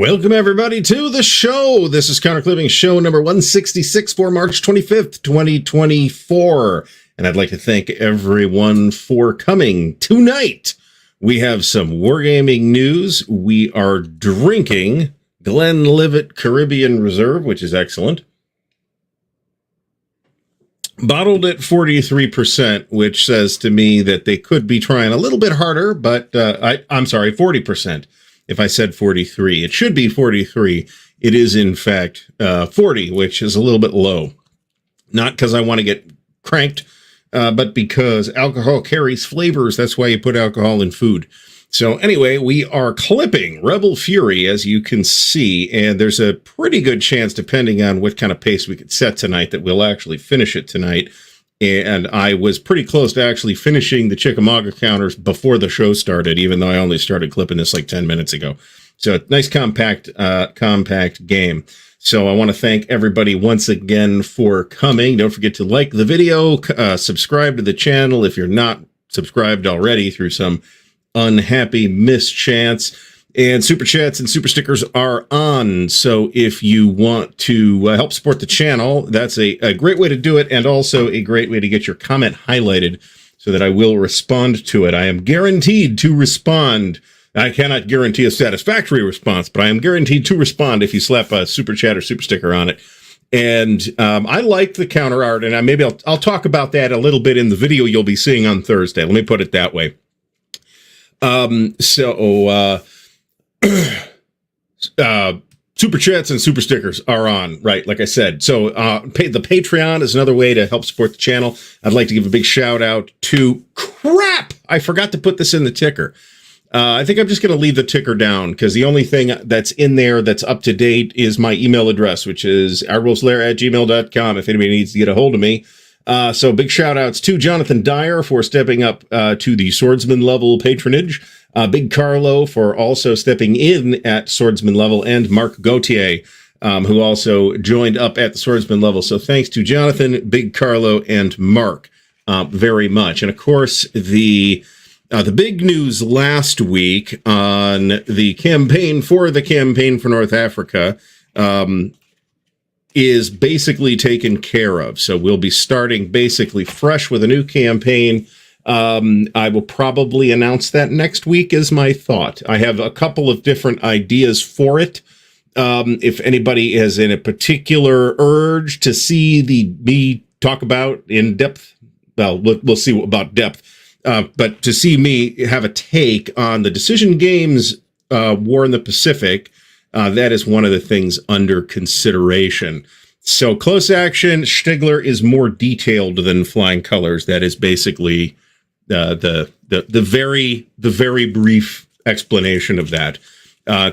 Welcome, everybody, to the show. This is Counter Clipping show number 166 for March 25th, 2024. And I'd like to thank everyone for coming. Tonight, we have some wargaming news. We are drinking Glenlivet Caribbean Reserve, which is excellent. Bottled at 43%, which says to me that they could be trying a little bit harder, but I'm sorry, 40%. If I said 43, it should be 43. It is, in fact, 40, which is a little bit low. Not because I want to get cranked, but because alcohol carries flavors. That's why you put alcohol in food. So anyway, we are clipping Rebel Fury, as you can see, and there's a pretty good chance, depending on what kind of pace we could set tonight, that we'll actually finish it tonight. And I was pretty close to actually finishing the Chickamauga counters before the show started, even though I only started clipping this like 10 minutes ago. So nice compact game. So I want to thank everybody once again for coming. Don't forget to like the video, subscribe to the channel if you're not subscribed already through some unhappy mischance. And super chats and super stickers are on. So if you want to help support the channel, that's a great way to do it. And also a great way to get your comment highlighted so that I will respond to it. I am guaranteed to respond. I cannot guarantee a satisfactory response, but I am guaranteed to respond if you slap a super chat or super sticker on it. And I like the counter art, and maybe I'll talk about that a little bit in the video you'll be seeing on Thursday. Let me put it that way. Super chats and super stickers are on, right? Like I said. So the Patreon is another way to help support the channel. I'd like to give a big shout out to crap. I forgot to put this in the ticker. I think I'm just going to leave the ticker down because the only thing that's in there that's up to date is my email address, which is ardwulfslair@gmail.com if anybody needs to get a hold of me. So big shout outs to Jonathan Dyer for stepping up to the swordsman level patronage. Big Carlo for also stepping in at swordsman level, and Mark Gauthier, who also joined up at the swordsman level. So thanks to Jonathan, Big Carlo, and Mark very much. And of course, the big news last week on the campaign for North Africa is basically taken care of. So we'll be starting basically fresh with a new campaign. I will probably announce that next week is my thought. I have a couple of different ideas for it. If anybody has in a particular urge to see me talk about in depth, well, we'll see about depth. But to see me have a take on the Decision Games War in the Pacific, that is one of the things under consideration. So close action, Stigler is more detailed than Flying Colors. That is basically the very brief explanation of that.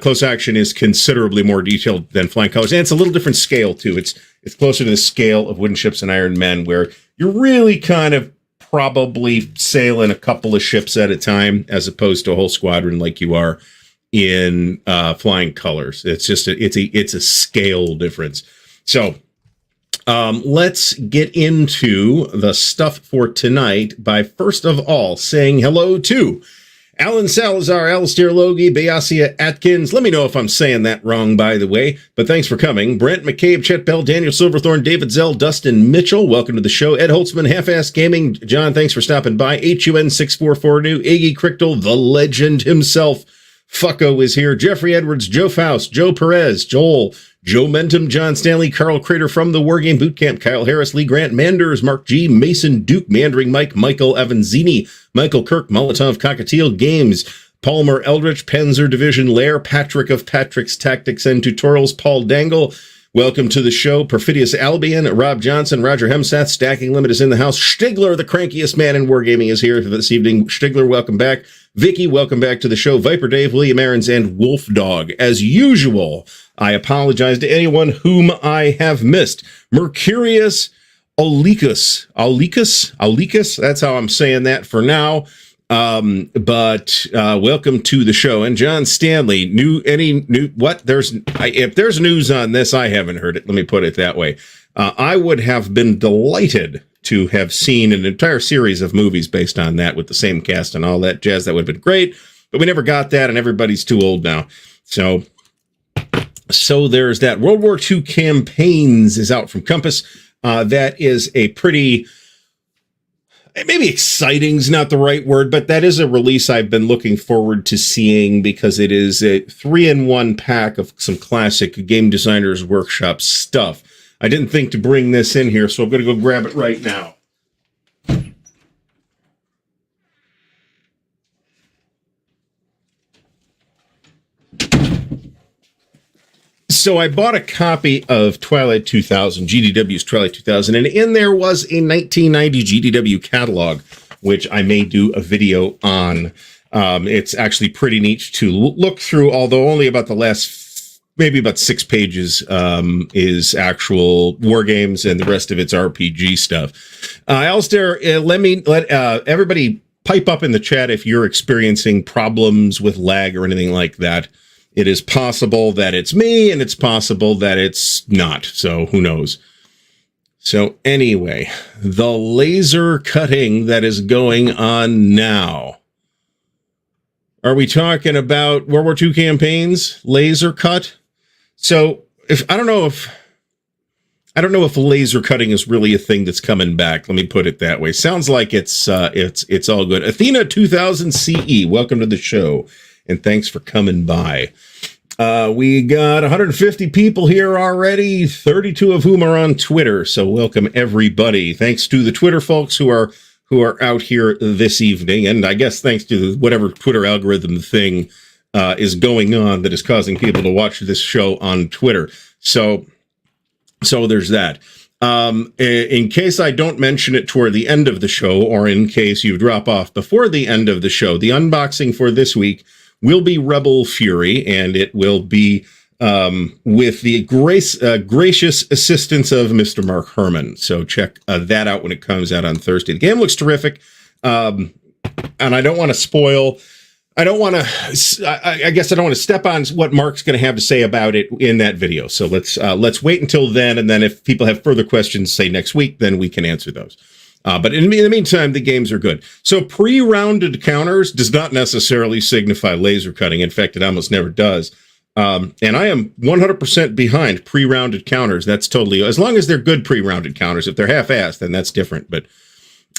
Close action is considerably more detailed than Flying Colors, and it's a little different scale too. It's closer to the scale of Wooden Ships and Iron Men, where you're really kind of probably sailing a couple of ships at a time, as opposed to a whole squadron like you are in Flying Colors. It's just it's a scale difference. So let's get into the stuff for tonight by first of all saying hello to Alan Salazar, Alistair Logie, Bayasia Atkins. Let me know if I'm saying that wrong, by the way, but thanks for coming. Brent McCabe, Chet Bell, Daniel Silverthorne, David Zell, Dustin Mitchell. Welcome to the show. Ed Holtzman, Half-Ass Gaming. John, thanks for stopping by. HUN644 New, Iggy Crichtel, the legend himself. Fucko is here. Jeffrey Edwards, Joe Faust, Joe Perez, Joel, Joe Mentum, John Stanley, Carl Crater from the Wargame Bootcamp, Kyle Harris, Lee Grant, Manders, Mark G, Mason Duke, Mandering Mike, Michael Evanzini, Michael Kirk, Molotov, Cockatiel Games, Palmer Eldritch, Panzer Division, Lair, Patrick of Patrick's Tactics and Tutorials, Paul Dangle. Welcome to the show. Perfidious Albion, Rob Johnson, Roger Hemsath, Stacking Limit is in the house. Stigler, the crankiest man in Wargaming, is here this evening. Stigler, welcome back. Vicky, welcome back to the show. Viper Dave, William Aarons, and Wolf Dog. As usual, I apologize to anyone whom I have missed. Mercurius Aulicus, that's how I'm saying that for now. But welcome to the show. And John Stanley, if there's news on this, I haven't heard it. Let me put it that way. I would have been delighted to have seen an entire series of movies based on that with the same cast and all that jazz. That would have been great, but we never got that, and everybody's too old now. So So there's that. World War II Campaigns is out from Compass. That is a pretty, maybe exciting is not the right word, but that is a release I've been looking forward to seeing because it is a 3-in-1 pack of some classic Game Designers Workshop stuff. I didn't think to bring this in here, so I'm going to go grab it right now. So I bought a copy of Twilight 2000, GDW's Twilight 2000, and in there was a 1990 GDW catalog, which I may do a video on. It's actually pretty neat to look through, although only about the last, maybe about 6 pages is actual war games, and the rest of it's RPG stuff. Alistair, let everybody pipe up in the chat if you're experiencing problems with lag or anything like that. It is possible that it's me, and it's possible that it's not. So who knows? So anyway, the laser cutting that is going on now. Are we talking about World War II campaigns? Laser cut? So I don't know if laser cutting is really a thing that's coming back. Let me put it that way. Sounds like it's all good. Athena 2000 CE, welcome to the show. And thanks for coming by. We got 150 people here already, 32 of whom are on Twitter. So welcome everybody. Thanks to the Twitter folks who are out here this evening, and I guess thanks to whatever Twitter algorithm thing is going on that is causing people to watch this show on Twitter. So there's that. In case I don't mention it toward the end of the show, or in case you drop off before the end of the show, the unboxing for this week will be Rebel Fury, and it will be with the gracious assistance of Mr. Mark Herman. So check that out when it comes out on Thursday. The game looks terrific, and I don't want to spoil. I guess I don't want to step on what Mark's going to have to say about it in that video. So let's wait until then, and then if people have further questions, say next week, then we can answer those. But in the meantime, the games are good. So pre-rounded counters does not necessarily signify laser cutting. In fact, it almost never does. And I am 100% behind pre-rounded counters. That's totally, as long as they're good pre-rounded counters. If they're half-assed, then that's different. But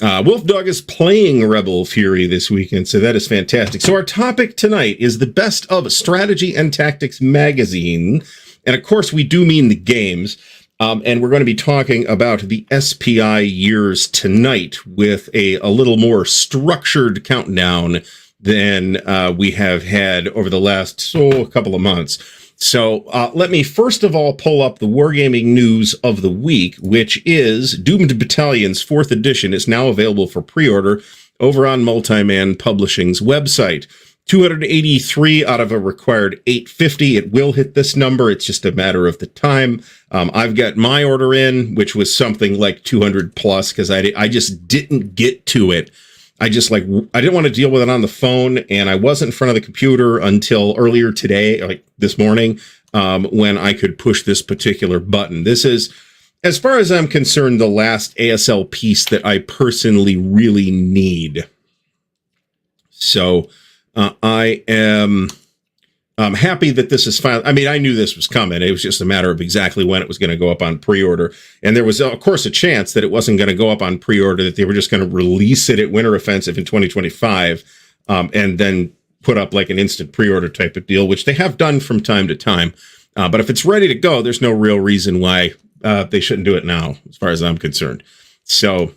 Wolf Dog is playing Rebel Fury this weekend, so that is fantastic. So our topic tonight is the Best of Strategy and Tactics magazine. And of course, we do mean the games. And we're going to be talking about the SPI years tonight with a little more structured countdown than we have had over the last couple of months. So let me first of all pull up the Wargaming news of the week, which is Doomed Battalion's 4th edition is now available for pre-order over on Multiman Publishing's website. 283 out of a required 850. It will hit this number. It's just a matter of the time. I've got my order in, which was something like 200 plus, because I just didn't get to it. I didn't want to deal with it on the phone, and I wasn't in front of the computer until earlier today, like this morning, when I could push this particular button. This is, as far as I'm concerned, the last ASL piece that I personally really need. So I'm happy that this is finally, I mean, I knew this was coming. It was just a matter of exactly when it was going to go up on pre-order. And there was, of course, a chance that it wasn't going to go up on pre-order, that they were just going to release it at Winter Offensive in 2025, and then put up like an instant pre-order type of deal, which they have done from time to time. But if it's ready to go, there's no real reason why they shouldn't do it now, as far as I'm concerned. So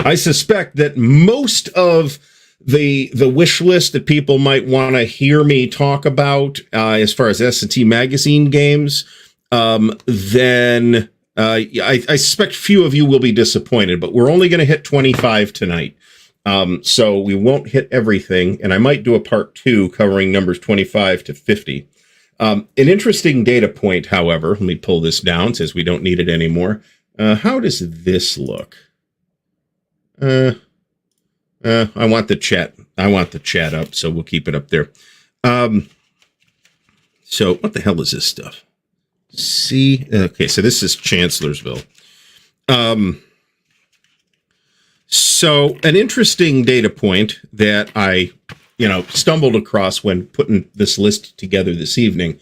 I suspect that most of the wish list that people might want to hear me talk about as far as S&T magazine games, then I suspect few of you will be disappointed, but we're only going to hit 25 tonight. So we won't hit everything, and I might do a part 2 covering numbers 25 to 50. An interesting data point, however, let me pull this down since we don't need it anymore. How does this look? I want the chat. I want the chat up, so we'll keep it up there. So what the hell is this stuff? Okay, so this is Chancellorsville. So an interesting data point that I, stumbled across when putting this list together this evening.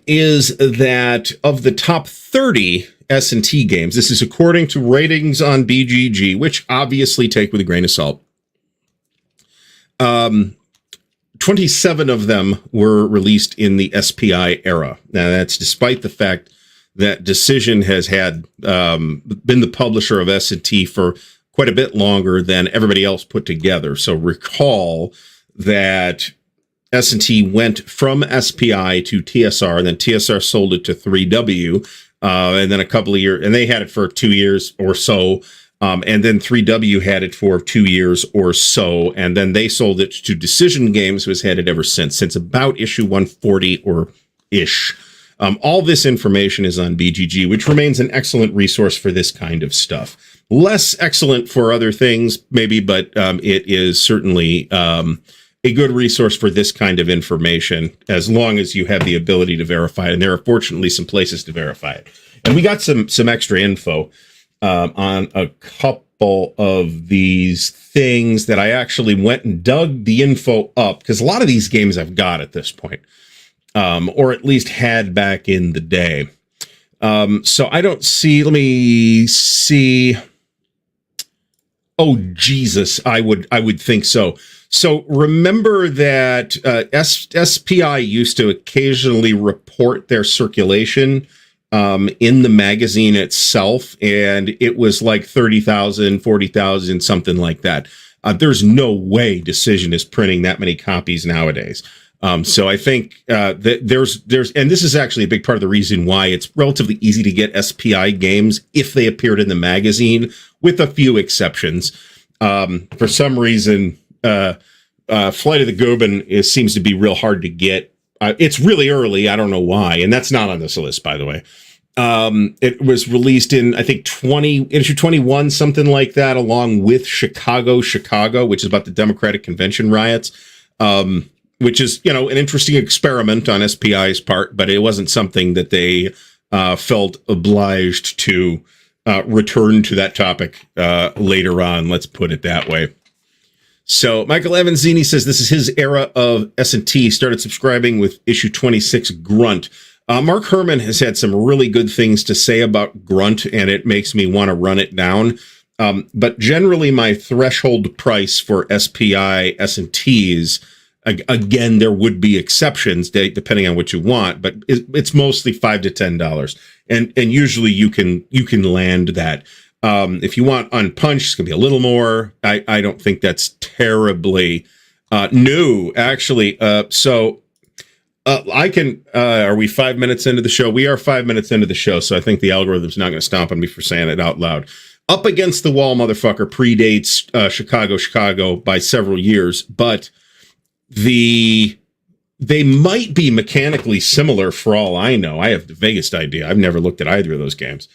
is that of the top 30 S&T games, this is according to ratings on BGG, which obviously take with a grain of salt. 27 of them were released in the SPI era. Now, that's despite the fact that Decision has been the publisher of S&T for quite a bit longer than everybody else put together. So recall that S&T went from SPI to TSR, and then TSR sold it to 3W, and then a couple of years, and they had it for 2 years or so, and then 3W had it for 2 years or so, and then they sold it to Decision Games, who has had it ever since about issue 140 or ish. All this information is on BGG, which remains an excellent resource for this kind of stuff. Less excellent for other things, maybe, but it is certainly a good resource for this kind of information, as long as you have the ability to verify it. And there are fortunately some places to verify it. And we got some extra info on a couple of these things that I actually went and dug the info up, because a lot of these games I've got at this point, or at least had back in the day. So I don't see, let me see. Oh, Jesus, I would think so. So remember that SPI used to occasionally report their circulation in the magazine itself, and it was like 30,000, 40,000, something like that. There's no way Decision is printing that many copies nowadays. So I think that there's, and this is actually a big part of the reason why it's relatively easy to get SPI games if they appeared in the magazine, with a few exceptions. For some reason, Flight of the Goban seems to be real hard to get. It's really early. I don't know why. And that's not on this list, by the way. It was released in, I think, issue 21, something like that, along with Chicago, which is about the Democratic Convention riots, which is, an interesting experiment on SPI's part, but it wasn't something that they felt obliged to return to that topic later on. Let's put it that way. So Michael Evanzini says this is his era of S&T. Started subscribing with issue 26 Grunt. Mark Herman has had some really good things to say about Grunt, and it makes me want to run it down. But generally, my threshold price for SPI S&Ts, again, there would be exceptions depending on what you want, but it's mostly $5 to $10, and usually you can land that. If you want Unpunched, it's gonna be a little more. I don't think that's terribly new, actually. I can. Are we 5 minutes into the show? We are 5 minutes into the show, so I think the algorithm's not going to stomp on me for saying it out loud. Up Against the Wall, motherfucker, predates Chicago by several years, but they might be mechanically similar for all I know. I have the vaguest idea. I've never looked at either of those games.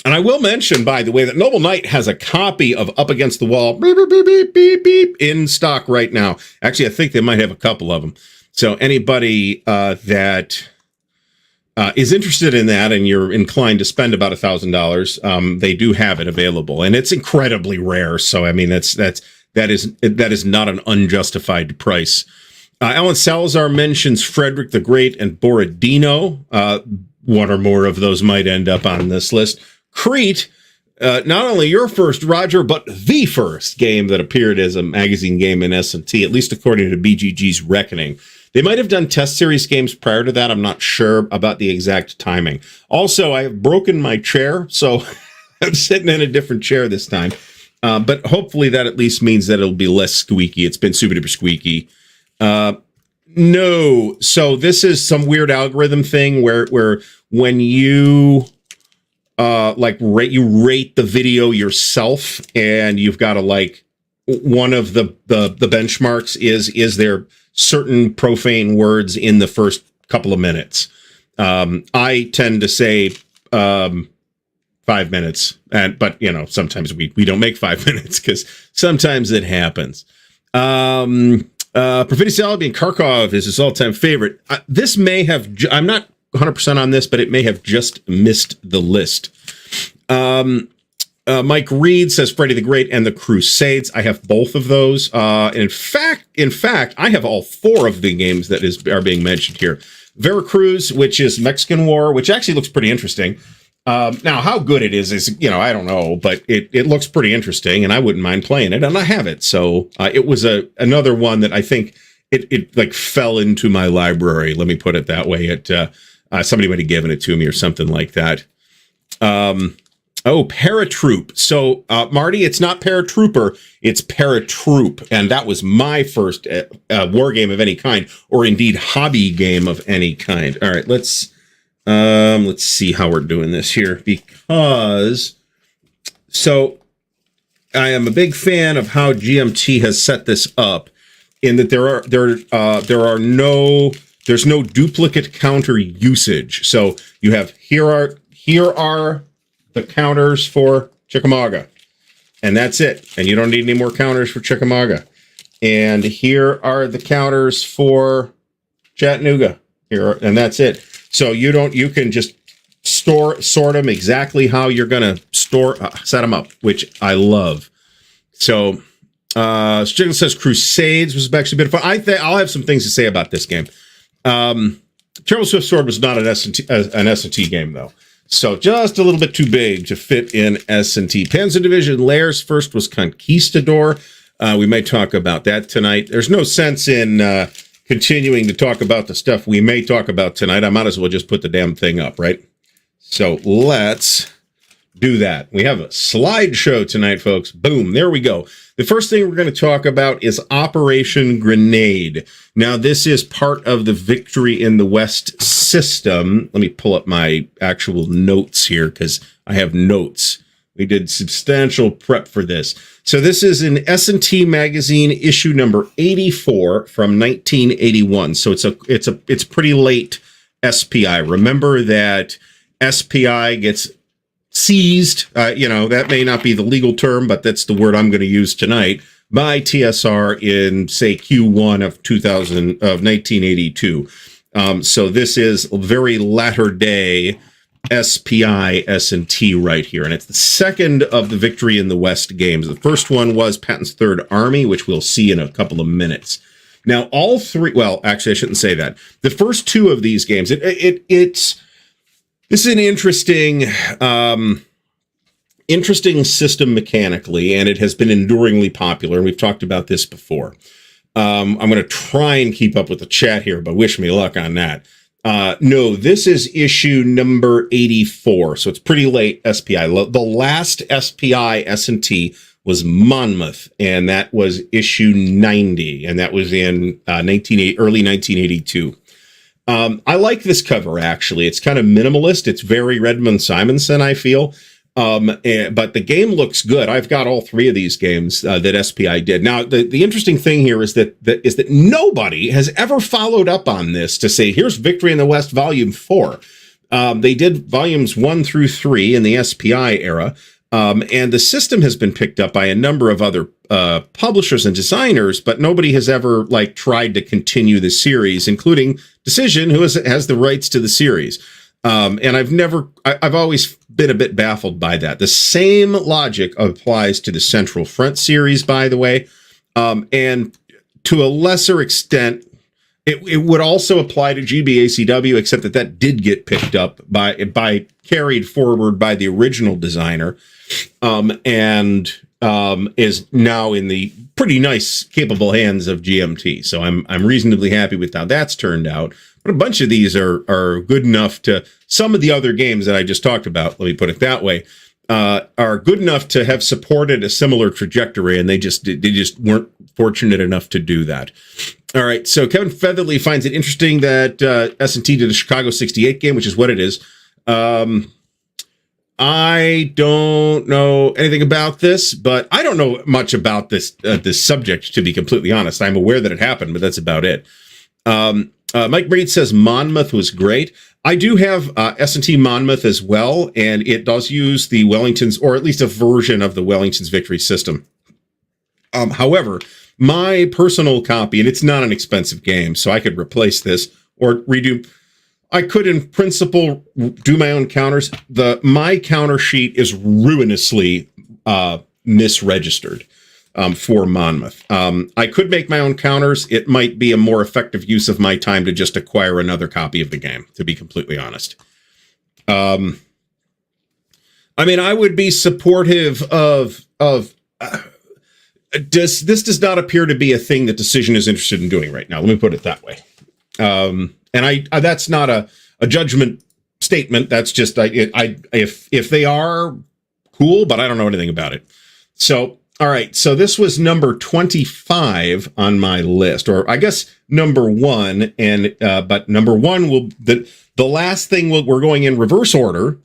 And I will mention, by the way, that Noble Knight has a copy of Up Against the Wall beep, beep, beep, beep, beep, beep, in stock right now. Actually, I think they might have a couple of them. So anybody that is interested in that and you're inclined to spend about $1,000, they do have it available, and it's incredibly rare. So I mean, that is not an unjustified price. Alan Salazar mentions Frederick the Great and Borodino. One or more of those might end up on this list. Crete, not only your first, Roger, but the first game that appeared as a magazine game in S&T, at least according to BGG's reckoning. They might have done test series games prior to that. I'm not sure about the exact timing. Also, I have broken my chair, so I'm sitting in a different chair this time. But hopefully that at least means that it'll be less squeaky. It's been super duper squeaky. No. So this is some weird algorithm thing where when you rate the video yourself, and you've got to one of the benchmarks is there certain profane words in the first couple of minutes. I tend to say 5 minutes, but sometimes we don't make 5 minutes because sometimes it happens. Perfidious Alibi and Kharkov is his all-time favorite. This may have, I'm not 100% on this, but it may have just missed the list. Mike Reed says Freddy the Great and the Crusades. I have both of those. In fact, I have all 4 of the games that are being mentioned here. Veracruz, which is Mexican War, which actually looks pretty interesting. Now, how good it is, I don't know, but it looks pretty interesting, and I wouldn't mind playing it, and I have it. So it was another one that I think it like fell into my library. Let me put it that way. Somebody might have given it to me or something like that. Paratroop. So, Marty, it's not Paratrooper, it's Paratroop. And that was my first war game of any kind, or indeed hobby game of any kind. All right, let's see how we're doing this here, because so I am a big fan of how GMT has set this up, in that there's no duplicate counter usage. So you have here are the counters for Chickamauga, and that's it. And you don't need any more counters for Chickamauga. And here are the counters for Chattanooga and that's it. So you can just sort them exactly how you're going to set them up, which I love. So, Strickland says Crusades was actually a bit of fun. I'll have some things to say about this game. Terrible Swift Sword was not an S&T game, though. So just a little bit too big to fit in S&T. Panzer Division Lair's first was Conquistador. We may talk about that tonight. There's no sense in continuing to talk about the stuff we may talk about tonight. I might as well just put the damn thing up, right? So let's do that. We have a slideshow tonight, folks. Boom, there we go. The first thing we're going to talk about is Operation Grenade. Now, this is part of the Victory in the West system. Let me pull up my actual notes here, because I have notes. We did substantial prep for this. So this is in S&T magazine issue number 84 from 1981. So it's pretty late SPI. Remember that SPI gets seized, that may not be the legal term, but that's the word I'm going to use tonight, by TSR in, say, Q1 of 1982. So this is very latter day SPI S&T right here. And it's the second of the Victory in the West games. The first one was Patton's Third Army, which we'll see in a couple of minutes. Now, all three, well, actually, I shouldn't say that. The first 2 of these games, this is an interesting system mechanically, and it has been enduringly popular. And we've talked about this before. I'm going to try and keep up with the chat here, but wish me luck on that. No, this is issue number 84, so it's pretty late SPI. The last SPI S&T was Monmouth, and that was issue 90, and that was in early 1982. I like this cover, actually. It's kind of minimalist. It's very Redmond Simonson, I feel. But the game looks good. I've got all 3 of these games that SPI did. Now, the interesting thing here is that nobody has ever followed up on this to say, here's Victory in the West Volume 4. They did Volumes 1 through 3 in the SPI era. And the system has been picked up by a number of other publishers and designers, but nobody has ever tried to continue the series, including Decision, who has the rights to the series. And I've always been a bit baffled by that. The same logic applies to the Central Front series, by the way. And to a lesser extent, it would also apply to GBACW, except that did get picked up carried forward by the original designer, and is now in the pretty nice, capable hands of GMT. So I'm reasonably happy with how that's turned out. But a bunch of these are good enough to, some of the other games that I just talked about, let me put it that way, are good enough to have supported a similar trajectory, and they just weren't fortunate enough to do that. All right, so Kevin Featherly finds it interesting that S&T did a Chicago 68 game, which is what it is. I don't know anything about this, but I don't know much about this subject, to be completely honest. I'm aware that it happened, but that's about it. Mike Reed says Monmouth was great. I do have S&T Monmouth as well, and it does use the Wellington's, or at least a version of the Wellington's Victory system. However, my personal copy, and it's not an expensive game, so I could replace this or redo I could, in principle, do my own counters. My counter sheet is ruinously misregistered for Monmouth. I could make my own counters. It might be a more effective use of my time to just acquire another copy of the game, to be completely honest. I mean, I would be supportive of this does not appear to be a thing that Decision is interested in doing right now. Let me put it that way. And I that's not a judgment statement. That's just if they are, cool, but I don't know anything about it. So, all right. So this was number 25 on my list, or I guess number 1. And but number 1 will the last thing we're going in reverse order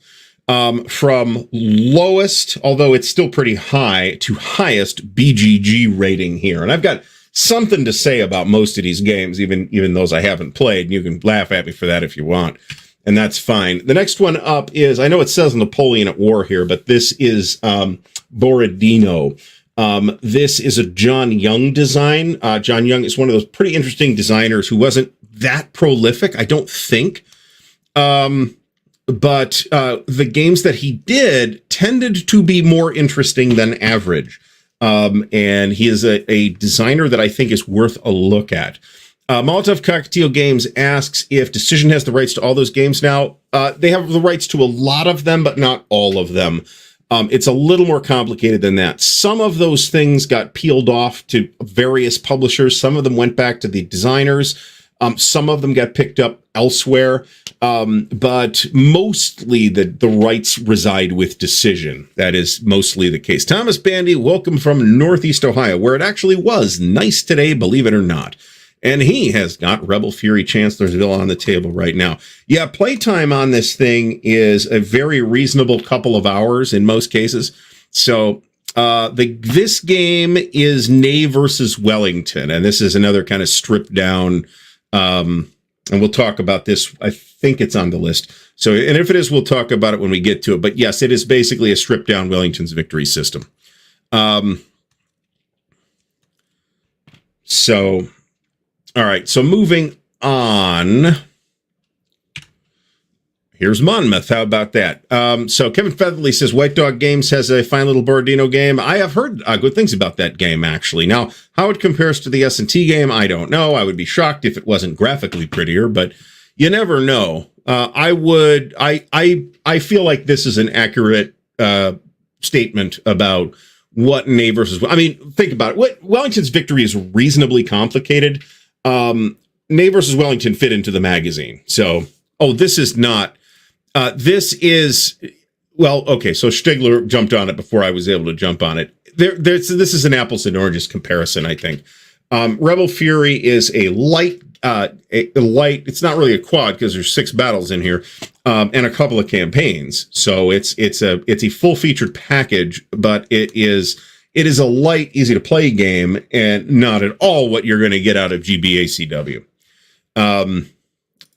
from lowest, although it's still pretty high, to highest BGG rating here. And I've got something to say about most of these games, even those I haven't played. You can laugh at me for that if you want, and that's fine. The next one up is, I know it says Napoleon at War here, but this is Borodino. This is a John Young design. John Young is one of those pretty interesting designers who wasn't that prolific, I don't think. But the games that he did tended to be more interesting than average. And he is a designer that I think is worth a look at. Molotov Cocktail Games asks if Decision has the rights to all those games now. They have the rights to a lot of them, but not all of them. It's a little more complicated than that. Some of those things got peeled off to various publishers. Some of them went back to the designers. Some of them got picked up elsewhere. But mostly the rights reside with Decision. That is mostly the case. Thomas Bandy, welcome from Northeast Ohio, where it actually was nice today, believe it or not. And he has got Rebel Fury Chancellorsville on the table right now. Yeah, playtime on this thing is a very reasonable couple of hours in most cases. So this game is Ney versus Wellington, and this is another kind of stripped down. And we'll talk about this. I think it's on the list. So, and if it is, we'll talk about it when we get to it. But yes, it is basically a stripped down Wellington's victory system. So, all right. So moving on. Here's Monmouth. How about that? So Kevin Featherly says White Dog Games has a fine little Borodino game. I have heard good things about that game, actually. Now, how it compares to the S&T game, I don't know. I would be shocked if it wasn't graphically prettier, but you never know. I feel like this is an accurate statement about what Ney versus. I mean, think about it. Wellington's victory is reasonably complicated. Ney versus Wellington fit into the magazine. So, this is not. This is, well, okay, so Stigler jumped on it before I was able to jump on it. This is an apples and oranges comparison, I think. Rebel Fury is a light, it's not really a quad because there's 6 battles in here, and a couple of campaigns. So it's a full-featured package, but it is a light, easy-to-play game, and not at all what you're going to get out of GBACW.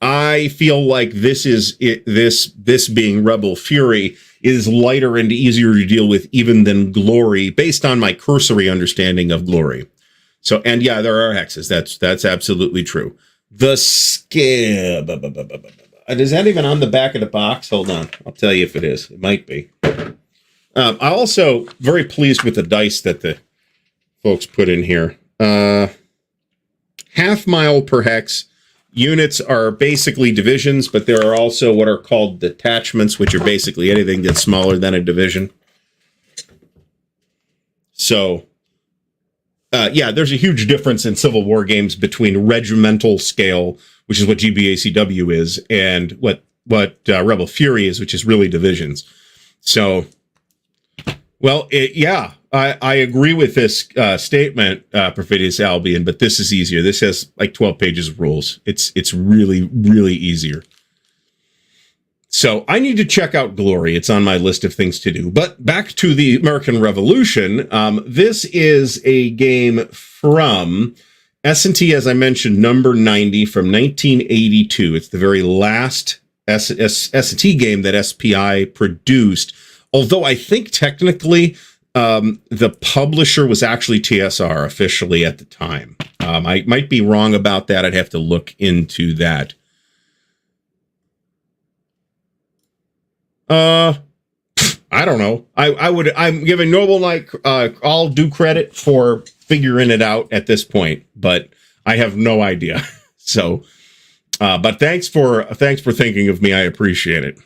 I feel like this being Rebel Fury is lighter and easier to deal with even than Glory, based on my cursory understanding of Glory. So, and yeah, there are hexes. That's absolutely true. The Skib. Is that even on the back of the box? Hold on. I'll tell you if it is. It might be. I'm also very pleased with the dice that the folks put in here. Half mile per hex. Units are basically divisions, but there are also what are called detachments, which are basically anything that's smaller than a division. So, yeah, there's a huge difference in Civil War games between regimental scale, which is what GBACW is, and what Rebel Fury is, which is really divisions. So, well, yeah, I agree with this statement, Perfidious Albion, but this is easier. This has like 12 pages of rules. It's really, really easier. So I need to check out Glory. It's on my list of things to do. But back to the American Revolution. This is a game from S&T, as I mentioned, number 90 from 1982. It's the very last S&T game that SPI produced. Although I think technically the publisher was actually TSR officially at the time. I might be wrong about that. I'd have to look into that. Uh, I don't know. I'm giving Noble Knight all due credit for figuring it out at this point, but I have no idea. So, but thanks for thinking of me. I appreciate it.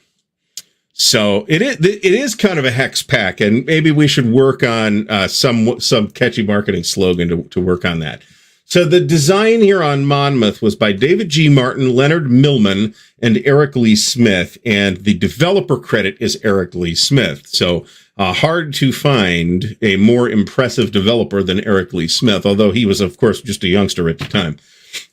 So it is kind of a hex pack, and maybe we should work on some catchy marketing slogan to work on that. So the design here on Monmouth was by David G. Martin, Leonard Millman, and Eric Lee Smith, and the developer credit is Eric Lee Smith. So hard to find a more impressive developer than Eric Lee Smith, although he was, of course, just a youngster at the time.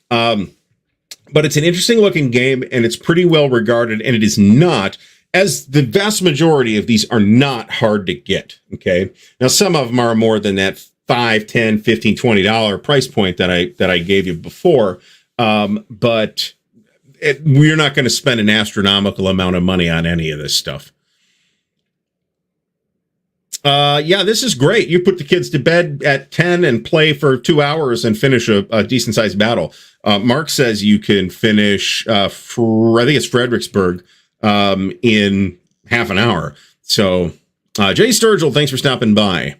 But it's an interesting looking game, and it's pretty well regarded, and it is not, as the vast majority of these are not hard to get. Okay. Now, some of them are more than that $5, $10, $15, $20 price point that I gave you before. But we're not going to spend an astronomical amount of money on any of this stuff. Yeah, this is great. You put the kids to bed at 10 and play for 2 hours and finish a decent sized battle. Mark says you can finish, I think it's Fredericksburg, in half an hour. So, Jay Sturgill, thanks for stopping by.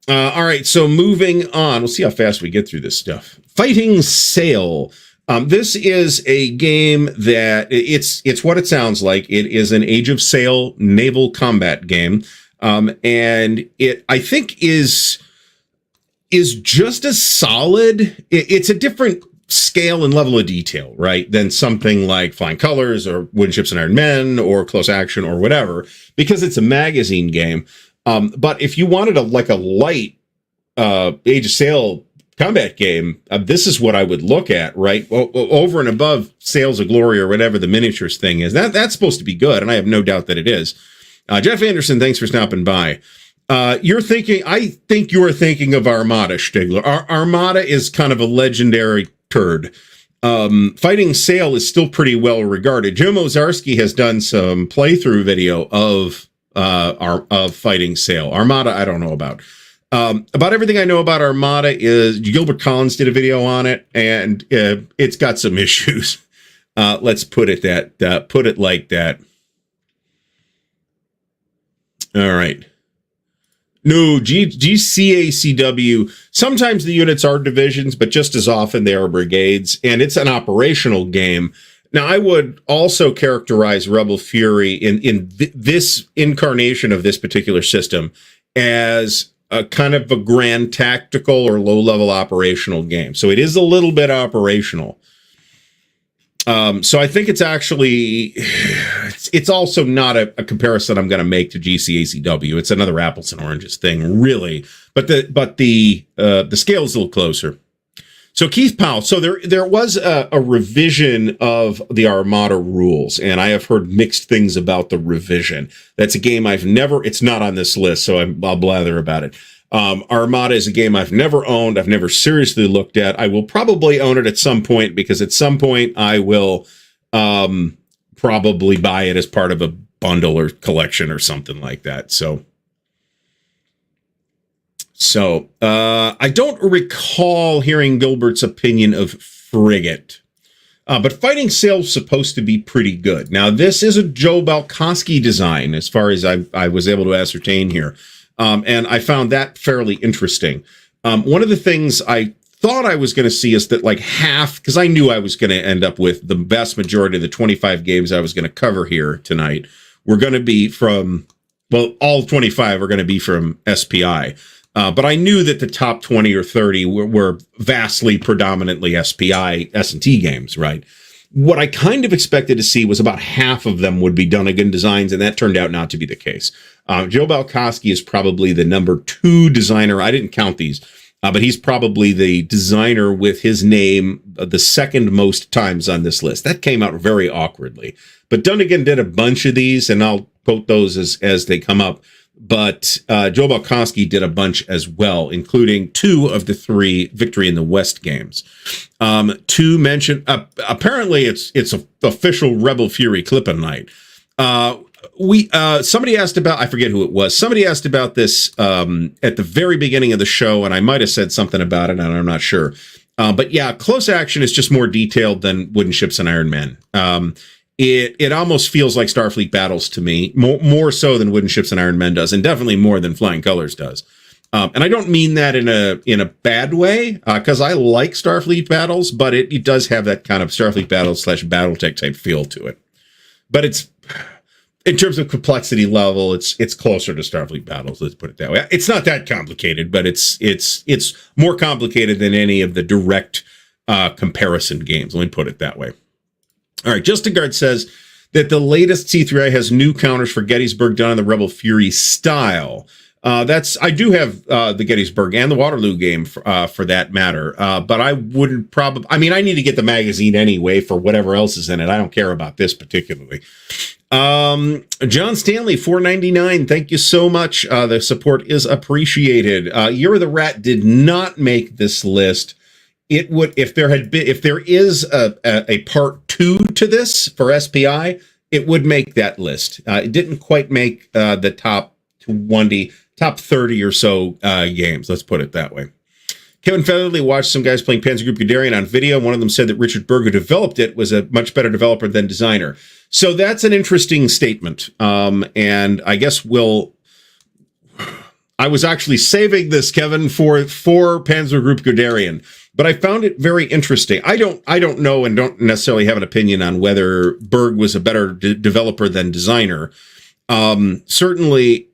All right, so moving on. We'll see how fast we get through this stuff. Fighting Sail. This is a game that it's what it sounds like. It is an Age of Sail naval combat game, and it, I think, is just as solid. It's a different scale and level of detail, right, than something like Flying Colors or Wooden Ships and Iron Men or Close Action or whatever, because it's a magazine game. But if you wanted a light Age of Sail combat game, this is what I would look at, right? Over and above Sails of Glory or whatever the miniatures thing is. That's supposed to be good, and I have no doubt that it is. Jeff Anderson, thanks for stopping by. I think you are thinking of Armada, Stigler. Armada is kind of a legendary turd. Fighting Sail is still pretty well regarded. Jim Ozarski has done some playthrough video of Fighting Sail. Armada, I don't know about. About everything I know about Armada is Gilbert Collins did a video on it, and it's got some issues. Let's put it like that. All right. No, GCACW, sometimes the units are divisions, but just as often they are brigades, and it's an operational game. Now, I would also characterize Rebel Fury in this incarnation of this particular system as a kind of a grand tactical or low-level operational game. So it is a little bit operational. So I think it's actually, it's also not a comparison I'm going to make to GCACW. It's another apples and oranges thing, really. But the scale is a little closer. So Keith Powell. So there was a revision of the Armada rules, and I have heard mixed things about the revision. That's a game it's not on this list, so I'll blather about it. Armada is a game I've never owned. I've never seriously looked at. I will probably own it at some point, because at some point I will probably buy it as part of a bundle or collection or something like that. So I don't recall hearing Gilbert's opinion of Frigate. But Fighting Sail's supposed to be pretty good. Now, this is a Joe Balkowski design, as far as I was able to ascertain here. And I found that fairly interesting. One of the things I thought I was going to see is that half, because I knew I was going to end up with the vast majority of the 25 games I was going to cover here tonight were going to be from, all 25 are going to be from SPI. But I knew that the top 20 or 30 were vastly predominantly SPI S&T games, right? What I kind of expected to see was about half of them would be Dunnigan designs, and that turned out not to be the case. Joe Balkowski is probably the number 2 designer. I didn't count these, but he's probably the designer with his name the second most times on this list. That came out very awkwardly. But Dunnigan did a bunch of these, and I'll quote those as they come up. But Joe Balkowski did a bunch as well, including 2 of the 3 Victory in the West games. To mention, apparently it's an official Rebel Fury clip-in night. Somebody asked about, I forget who it was. Somebody asked about this at the very beginning of the show, and I might have said something about it, and I'm not sure. But yeah, Close Action is just more detailed than Wooden Ships and Iron Men. it almost feels like Starfleet Battles to me, more so than Wooden Ships and Iron Men does, and definitely more than Flying Colors does. And I don't mean that in a bad way, because I like Starfleet Battles, but it does have that kind of Starfleet Battles / BattleTech type feel to it. But it's, in terms of complexity level, it's closer to Starfleet Battles. Let's put it that way. It's not that complicated, but it's more complicated than any of the direct comparison games. Let me put it that way. All right, Justigard says that the latest C3I has new counters for Gettysburg done in the Rebel Fury style. I do have the Gettysburg and the Waterloo game for that matter, but I wouldn't probably. I mean, I need to get the magazine anyway for whatever else is in it. I don't care about this particularly. John Stanley, $4.99. Thank you so much. The support is appreciated. Year of the Rat did not make this list. It would, if there is a part 2 to this for SPI, it would make that list. It didn't quite make the top 30 or so games. Let's put it that way. Kevin Featherly watched some guys playing Panzer Group Guderian on video. One of them said that Richard Berg, who developed it, was a much better developer than designer. So that's an interesting statement. And I guess I was actually saving this, Kevin, for Panzer Group Guderian. But I found it very interesting. I don't know and don't necessarily have an opinion on whether Berg was a better developer than designer. Certainly,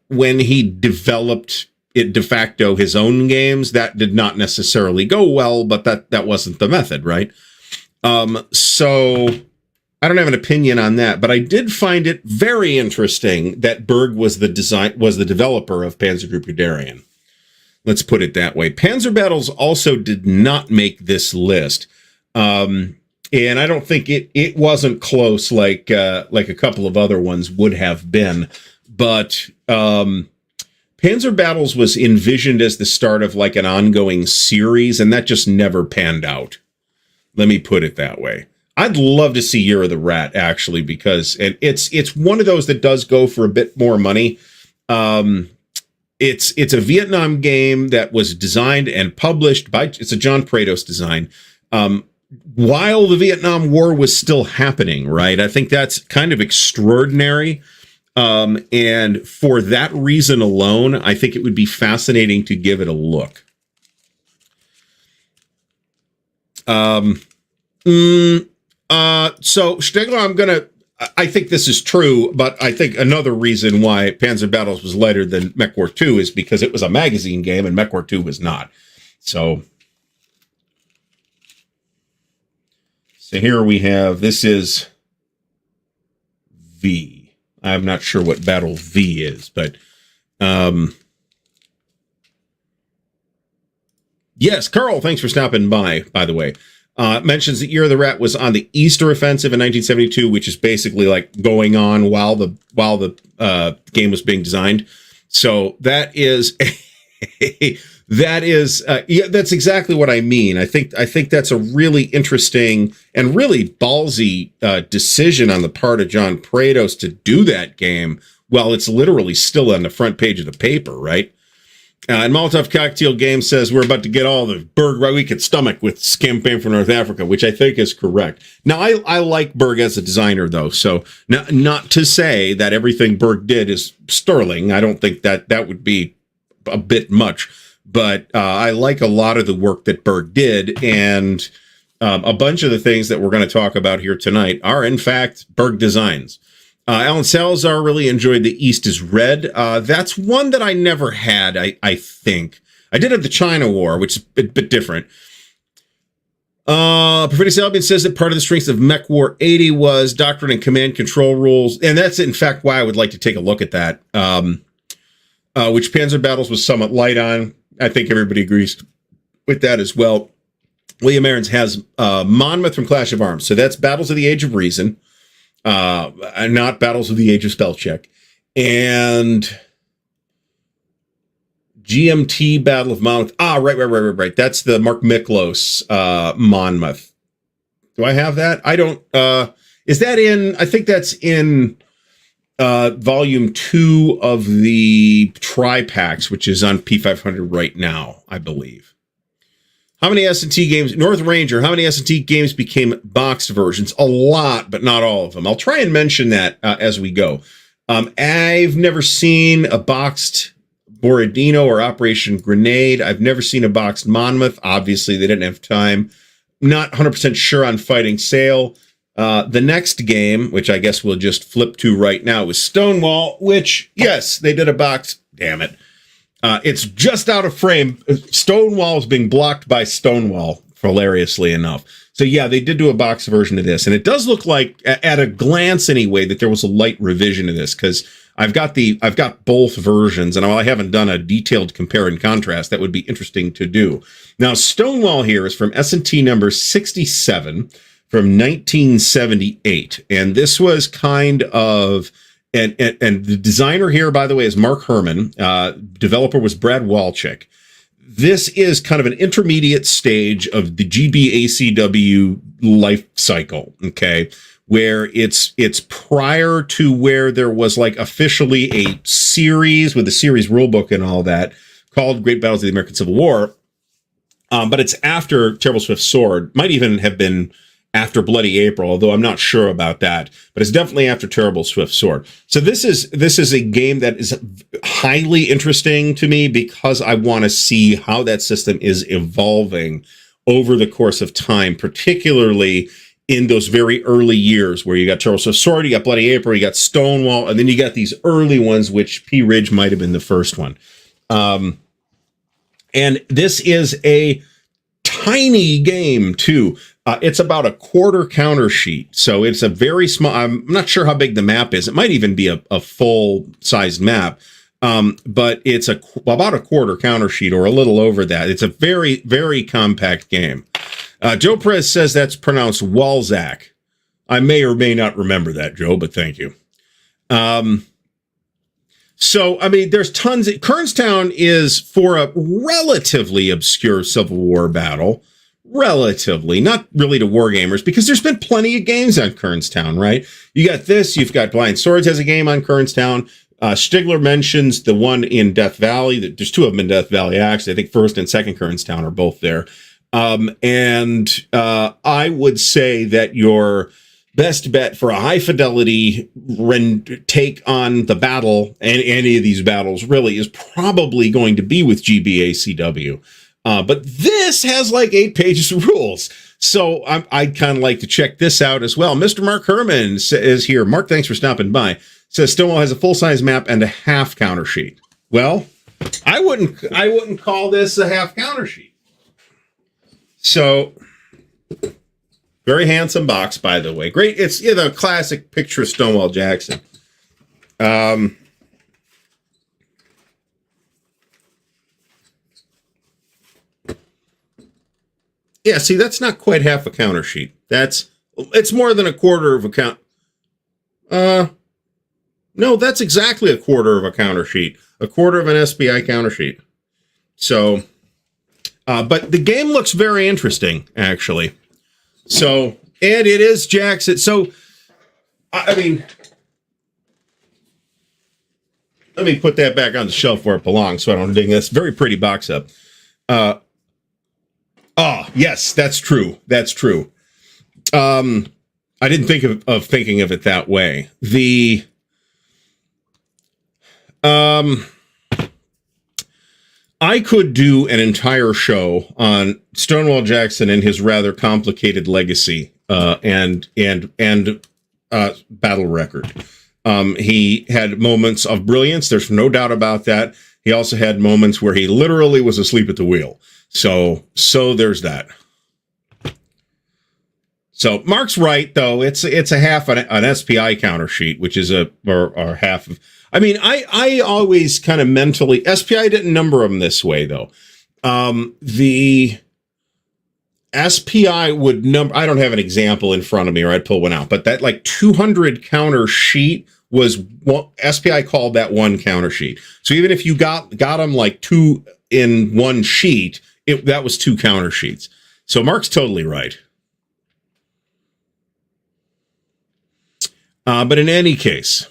when he developed it de facto his own games, that did not necessarily go well, but that wasn't the method, right? So I don't have an opinion on that, but I did find it very interesting that Berg was the developer of Panzer Group Guderian. Let's put it that way. Panzer Battles also did not make this list. And I don't think it wasn't close like a couple of other ones would have been. But Panzer Battles was envisioned as the start of like an ongoing series, and that just never panned out. Let me put it that way. I'd love to see Year of the Rat, actually, because it's one of those that does go for a bit more money. It's a Vietnam game that was designed and published it's a John Prados design, while the Vietnam War was still happening, right? I think that's kind of extraordinary. And for that reason alone, I think it would be fascinating to give it a look. So Stegler, I think this is true, but I think another reason why Panzer Battles was lighter than Mech War 2 is because it was a magazine game and Mech War 2 was not. So here we have, this is V. I'm not sure what Battle V is, but yes, Carl, thanks for stopping by the way. Mentions that Year of the Rat was on the Easter Offensive in 1972, which is basically like going on while the game was being designed. So that is that's exactly what I mean. I think that's a really interesting and really ballsy decision on the part of John Prados to do that game while it's literally still on the front page of the paper, right? And Molotov Cocktail Game says we're about to get all the Berg right we could stomach with Campaign for North Africa, which I think is correct. Now, I like Berg as a designer, though, so not to say that everything Berg did is sterling. I don't think that would be a bit much, but I like a lot of the work that Berg did, and a bunch of the things that we're going to talk about here tonight are, in fact, Berg designs. Alan Salazar really enjoyed The East is Red. That's one that I never had, I think. I did have the China War, which is a bit different. Prophetic Albion says that part of the strengths of Mech War 80 was doctrine and command control rules, and that's, in fact, why I would like to take a look at that, which Panzer Battles was somewhat light on. I think everybody agrees with that as well. William Aarons has Monmouth from Clash of Arms, so that's Battles of the Age of Reason. And not Battles of the Age of Spellcheck, and GMT Battle of Monmouth. Right. That's the Mark Miklos Monmouth. Do I have that? I don't. Is that in? I think that's in volume 2 of the Tri-Packs, which is on P500 right now, I believe. How many S&T games, North Ranger, how many S&T games became boxed versions? A lot, but not all of them. I'll try and mention that as we go. I've never seen a boxed Borodino or Operation Grenade. I've never seen a boxed Monmouth. Obviously, they didn't have time. Not 100% sure on Fighting Sail. The next game, which I guess we'll just flip to right now, is Stonewall, which, yes, they did a box. Damn it. It's just out of frame. Stonewall is being blocked by Stonewall, hilariously enough. So yeah, they did do a box version of this, and it does look like, at a glance anyway, that there was a light revision of this, because I've got both versions, and while I haven't done a detailed compare and contrast, that would be interesting to do. Now, Stonewall here is from S&T number 67 from 1978, and this was kind of. And the designer here, by the way, is Mark Herman. Developer was Brad Walczyk. This is kind of an intermediate stage of the GBACW life cycle, okay, where it's prior to where there was like officially a series with the series rulebook and all that called Great Battles of the American Civil War. But it's after Terrible Swift Sword. Might even have been after Bloody April, although I'm not sure about that, but it's definitely after Terrible Swift Sword. So this is a game that is highly interesting to me because I want to see how that system is evolving over the course of time, particularly in those very early years where you got Terrible Swift Sword, you got Bloody April, you got Stonewall, and then you got these early ones, which P. Ridge might have been the first one. And this is a tiny game too. It's about a quarter counter sheet. So it's a very small, I'm not sure how big the map is. It might even be a full sized map. But it's about a quarter counter sheet or a little over that. It's a very, very compact game. Joe Perez says that's pronounced Walzak. I may or may not remember that, Joe, but thank you. So, I mean, there's tons. Kernstown is for a relatively obscure Civil War battle. Relatively, not really to wargamers, because there's been plenty of games on Kernstown, right? You got this, you've got Blind Swords has a game on Kernstown. Stigler mentions the one in Death Valley. There's two of them in Death Valley, actually. I think first and second Kernstown are both there. I would say that your best bet for a high fidelity take on the battle, and any of these battles really, is probably going to be with GBACW. But this has like 8 pages of rules. So I'd kind of like to check this out as well. Mr. Mark Herman is here. Mark, thanks for stopping by. Says Stonewall has a full-size map and a half counter sheet. Well, I wouldn't call this a half counter sheet. So very handsome box, by the way. Great. It's the classic picture of Stonewall Jackson. Yeah, see, that's not quite half a counter sheet. It's more than a quarter of a count. No, that's exactly a quarter of a counter sheet. A quarter of an SPI counter sheet. So, but the game looks very interesting, actually. So, and it is Jackson. So, I mean, let me put that back on the shelf where it belongs so I don't ding this very pretty box up. Oh, yes, that's true. That's true. I didn't think of thinking of it that way. I could do an entire show on Stonewall Jackson and his rather complicated legacy and battle record. He had moments of brilliance. There's no doubt about that. He also had moments where he literally was asleep at the wheel. So there's that. So Mark's right, though. It's a half an SPI counter sheet, which is or half of. I mean, I always kind of mentally, SPI didn't number them this way, though. The SPI would number, I don't have an example in front of me, or I'd pull one out, but that like 200 counter sheet was what SPI called that one counter sheet. So even if you got them like two in one sheet, that was 2 counter sheets. So Mark's totally right. But in any case,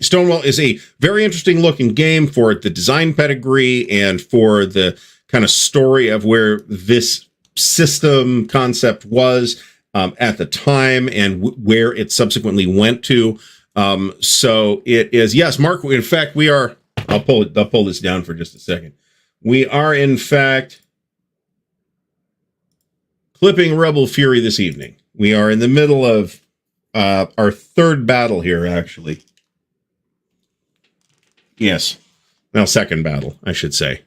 Stonewall is a very interesting looking game for the design pedigree and for the kind of story of where this system concept was at the time and where it subsequently went to. So it is, yes, Mark, in fact, we are, I'll pull this down for just a second. We are, in fact, clipping Rebel Fury this evening. We are in the middle of our third battle here, actually. Yes. Now, second battle, I should say.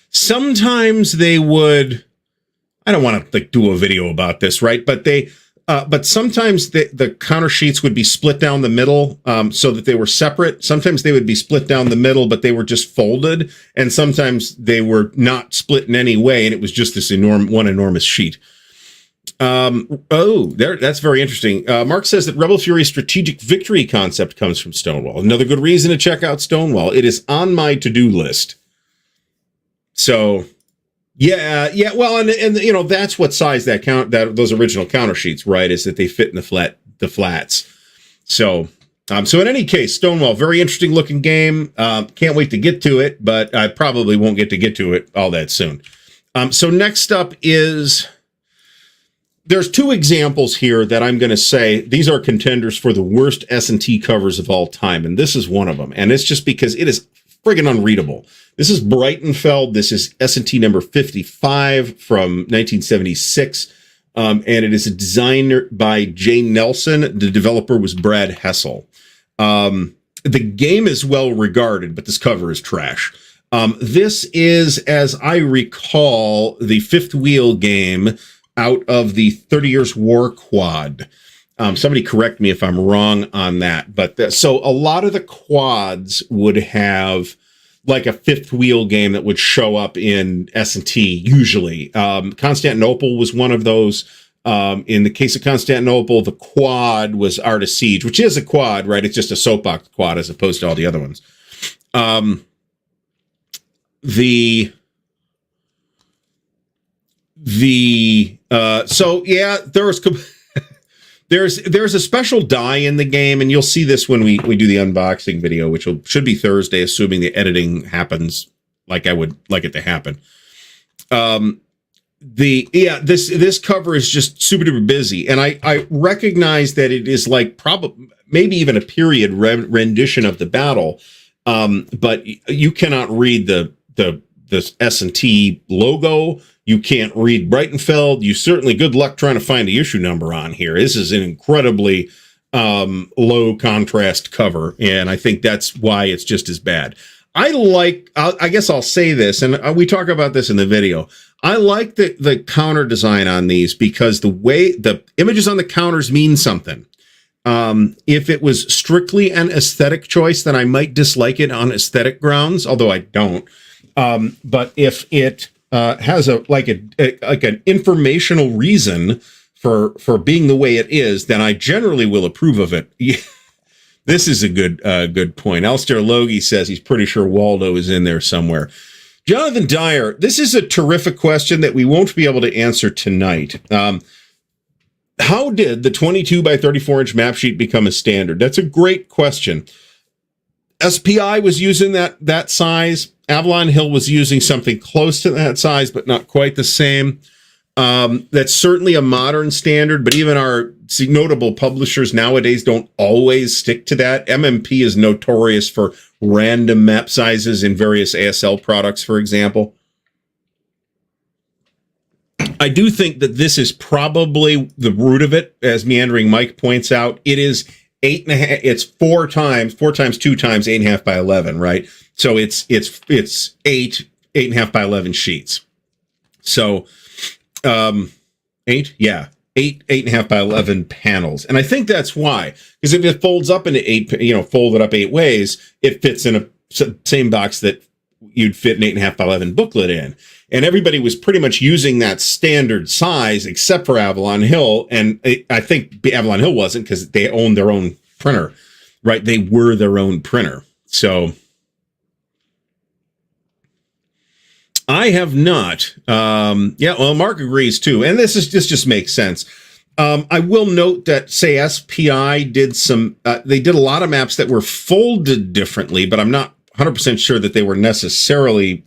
Sometimes they would, I don't want to do a video about this, right? But sometimes the counter sheets would be split down the middle so that they were separate. Sometimes they would be split down the middle, but they were just folded. And sometimes they were not split in any way, and it was just this enormous sheet. That's very interesting. Mark says that Rebel Fury's strategic victory concept comes from Stonewall. Another good reason to check out Stonewall. It is on my to-do list. So, yeah. Well, and you know, that's what size those original counter sheets, right? Is that they fit in the flats. So in any case, Stonewall, very interesting looking game. Can't wait to get to it, but I probably won't get to it all that soon. So next up is, there's two examples here that I'm going to say these are contenders for the worst S&T covers of all time, and this is one of them. And it's just because it is friggin' unreadable. This is Breitenfeld. This is S&T number 55 from 1976. And it is a design by Jay Nelson. The developer was Brad Hessel. The game is well regarded, but this cover is trash. This is, as I recall, the fifth wheel game out of the 30 Years War quad. Somebody correct me if I'm wrong on that. But so a lot of the quads would have like a fifth wheel game that would show up in S&T usually. Constantinople was one of those. In the case of Constantinople, the quad was Art of Siege, which is a quad, right? It's just a soapbox quad as opposed to all the other ones. So yeah, there's a special die in the game, and you'll see this when we do the unboxing video, which should be Thursday, assuming the editing happens like I would like it to happen. This cover is just super duper busy, and I recognize that it is like maybe even a period rendition of the battle, but you cannot read the S&T logo. You can't read Breitenfeld. You certainly, good luck trying to find the issue number on here. This is an incredibly low contrast cover, and I think that's why it's just as bad. I guess I'll say this, and we talk about this in the video. I like the counter design on these because the way the images on the counters mean something. If it was strictly an aesthetic choice, then I might dislike it on aesthetic grounds, although I don't. But if it has an informational reason for being the way it is, then I generally will approve of it. This is a good point. Alistair Logie says he's pretty sure Waldo is in there somewhere. Jonathan Dyer, this is a terrific question that we won't be able to answer tonight. How did the 22 by 34 inch map sheet become a standard? That's a great question. SPI was using that size. Avalon Hill was using something close to that size, but not quite the same. That's certainly a modern standard, but even our notable publishers nowadays don't always stick to that. MMP is notorious for random map sizes in various ASL products, for example. I do think that this is probably the root of it, as Meandering Mike points out. It is 8.5. It's 4 times 2 times 8.5 by 11, right? So it's 8.5 by 11 sheets. So 8.5 by 11 panels. And I think that's why, because if it folds up into folded up 8 ways, it fits in a same box that you'd fit an 8.5 by 11 booklet in. And everybody was pretty much using that standard size except for Avalon Hill. And I think Avalon Hill wasn't, because they owned their own printer, right? They were their own printer. So I have not. Mark agrees too. And this just makes sense. I will note that, say, SPI did they did a lot of maps that were folded differently, but I'm not 100% sure that they were necessarily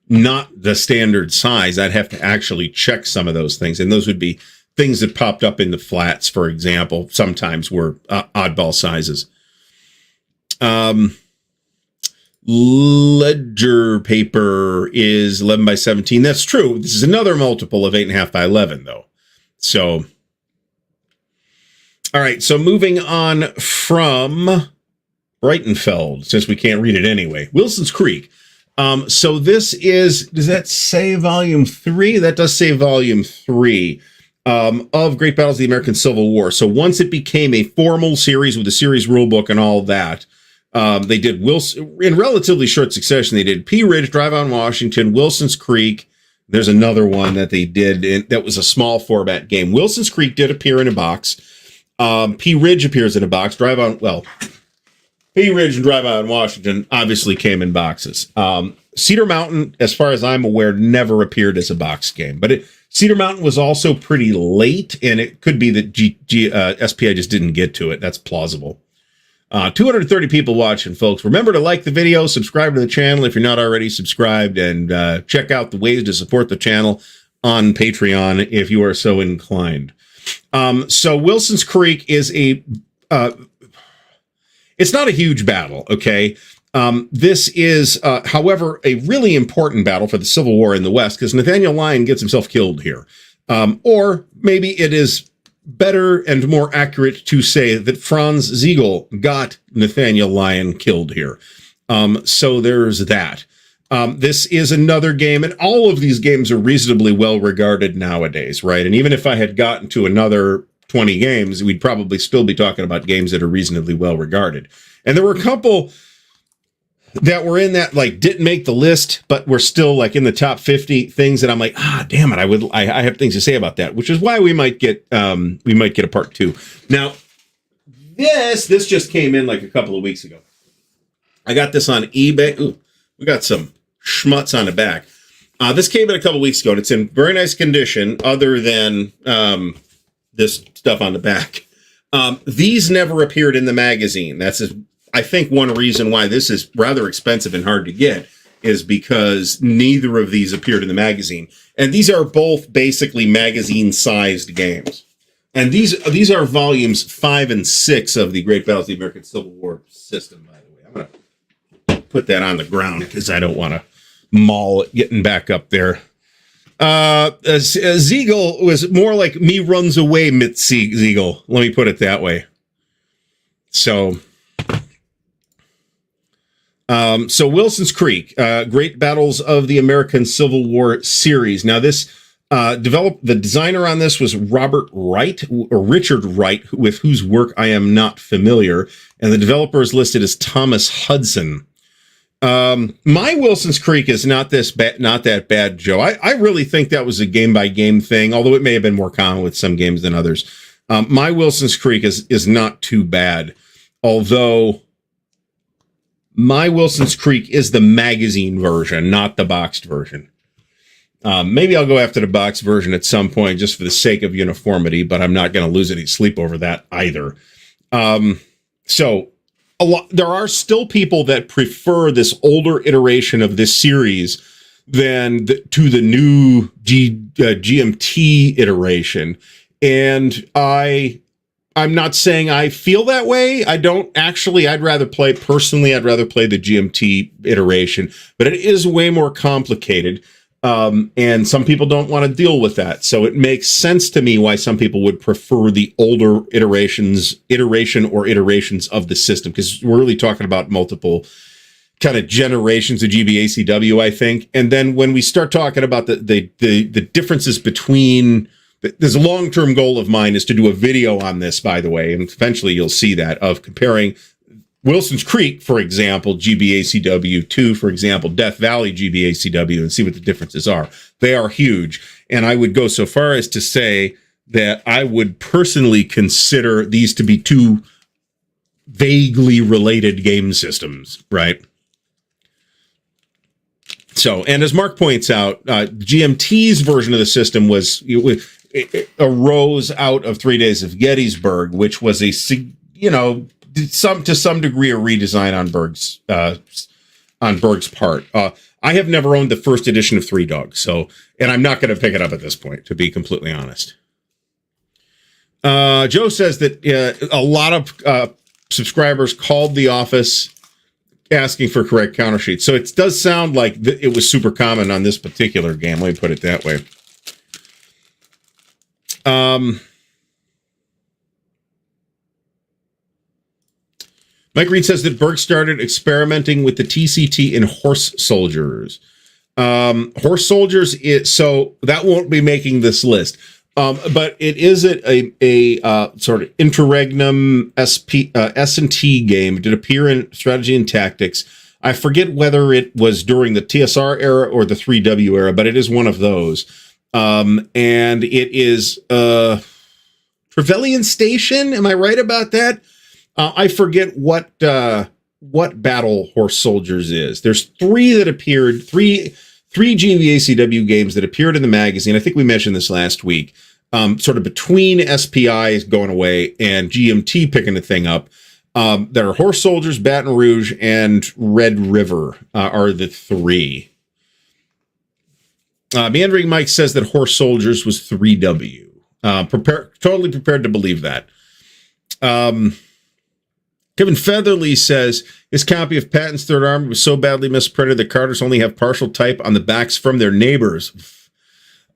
not the standard size. I'd have to actually check some of those things. And those would be things that popped up in the flats, for example, sometimes were oddball sizes. Ledger paper is 11 by 17. That's true. This is another multiple of 8.5 by 11, though. So, all right. So moving on from Breitenfeld, since we can't read it anyway. Wilson's Creek. So this is, does that say volume 3? That does say volume 3 of Great Battles of the American Civil War. So once it became a formal series with a series rulebook and all that, they did Wilson in relatively short succession. They did Pea Ridge, Drive on Washington, Wilson's Creek. There's another one that they did that was a small format game. Wilson's Creek did appear in a box. Pea Ridge appears in a box. Pea Ridge and Drive on Washington obviously came in boxes. Cedar Mountain, as far as I'm aware, never appeared as a box game. But Cedar Mountain was also pretty late, and it could be that SPI just didn't get to it. That's plausible. 230 people watching, folks. Remember to like the video, subscribe to the channel if you're not already subscribed, and check out the ways to support the channel on Patreon if you are so inclined. So Wilson's Creek is it's not a huge battle, okay? This is, however, a really important battle for the Civil War in the West because Nathaniel Lyon gets himself killed here. Or maybe it is better and more accurate to say that Franz Ziegel got Nathaniel Lyon killed here. So there's that. This is another game, and all of these games are reasonably well regarded nowadays, right? And even if I had gotten to another 20 games, we'd probably still be talking about games that are reasonably well regarded. And there were a couple that were in that, like, didn't make the list, but were still like in the top 50 things that I'm like, damn it, I have things to say about that, which is why we might get a part 2. Now, this just came in like a couple of weeks ago. I got this on eBay. Ooh, we got some schmutz on the back. This came in a couple of weeks ago, and it's in very nice condition, other than this stuff on the back. These never appeared in the magazine. That's, I think, one reason why this is rather expensive and hard to get is because neither of these appeared in the magazine. And these are both basically magazine-sized games. And these are volumes 5 and 6 of the Great Battles of the American Civil War system, by the way. I'm going to put that on the ground because I don't want to maul it getting back up there. Ziegel was more like me runs away mit Ziegel. Let me put it that way. So Wilson's Creek, Great Battles of the American Civil War series. Now this the designer on this was Robert Wright, or Richard Wright, with whose work I am not familiar. And the developer is listed as Thomas Hudson. My Wilson's Creek is not that bad, Joe. I really think that was a game-by-game thing, although it may have been more common with some games than others. My Wilson's Creek is not too bad, although my Wilson's Creek is the magazine version, not the boxed version. Maybe I'll go after the boxed version at some point just for the sake of uniformity, but I'm not going to lose any sleep over that either. There are still people that prefer this older iteration of this series than to the new GMT iteration. And I'm not saying I feel that way. I don't actually. I'd rather play the GMT iteration, but it is way more complicated. And some people don't want to deal with that. So it makes sense to me why some people would prefer the older iteration of the system, because we're really talking about multiple kind of generations of GBACW, I think. And then when we start talking about the differences between, there's a long-term goal of mine is to do a video on this, by the way, and eventually you'll see that, of comparing Wilson's Creek, for example, GBACW, to, for example, Death Valley GBACW, and see what the differences are. They are huge. And I would go so far as to say that I would personally consider these to be two vaguely related game systems, right? So, and as Mark points out, GMT's version of the system it arose out of 3 Days of Gettysburg, which was to some degree a redesign on Berg's on Berg's part. I have never owned the first edition of Three Dog, and I'm not going to pick it up at this point, to be completely honest. Joe says that a lot of subscribers called the office asking for correct counter sheets. So it does sound like it was super common on this particular game. Let me put it that way. Mike Reed says that Berg started experimenting with the TCT in Horse Soldiers. Horse Soldiers, so that won't be making this list. But it is a sort of interregnum S&T game. It did appear in Strategy and Tactics. I forget whether it was during the TSR era or the 3W era, but it is one of those. And it is Trevelyan Station. Am I right about that? I forget what Battle Horse Soldiers is. There's three that appeared, three GVACW games that appeared in the magazine. I think we mentioned this last week. Sort of between SPI going away and GMT picking the thing up. There are Horse Soldiers, Baton Rouge, and Red River are the three. Meandering Mike says that Horse Soldiers was 3W. Totally prepared to believe that. Kevin Featherly says his copy of Patton's Third Army was so badly misprinted that Carters only have partial type on the backs from their neighbors.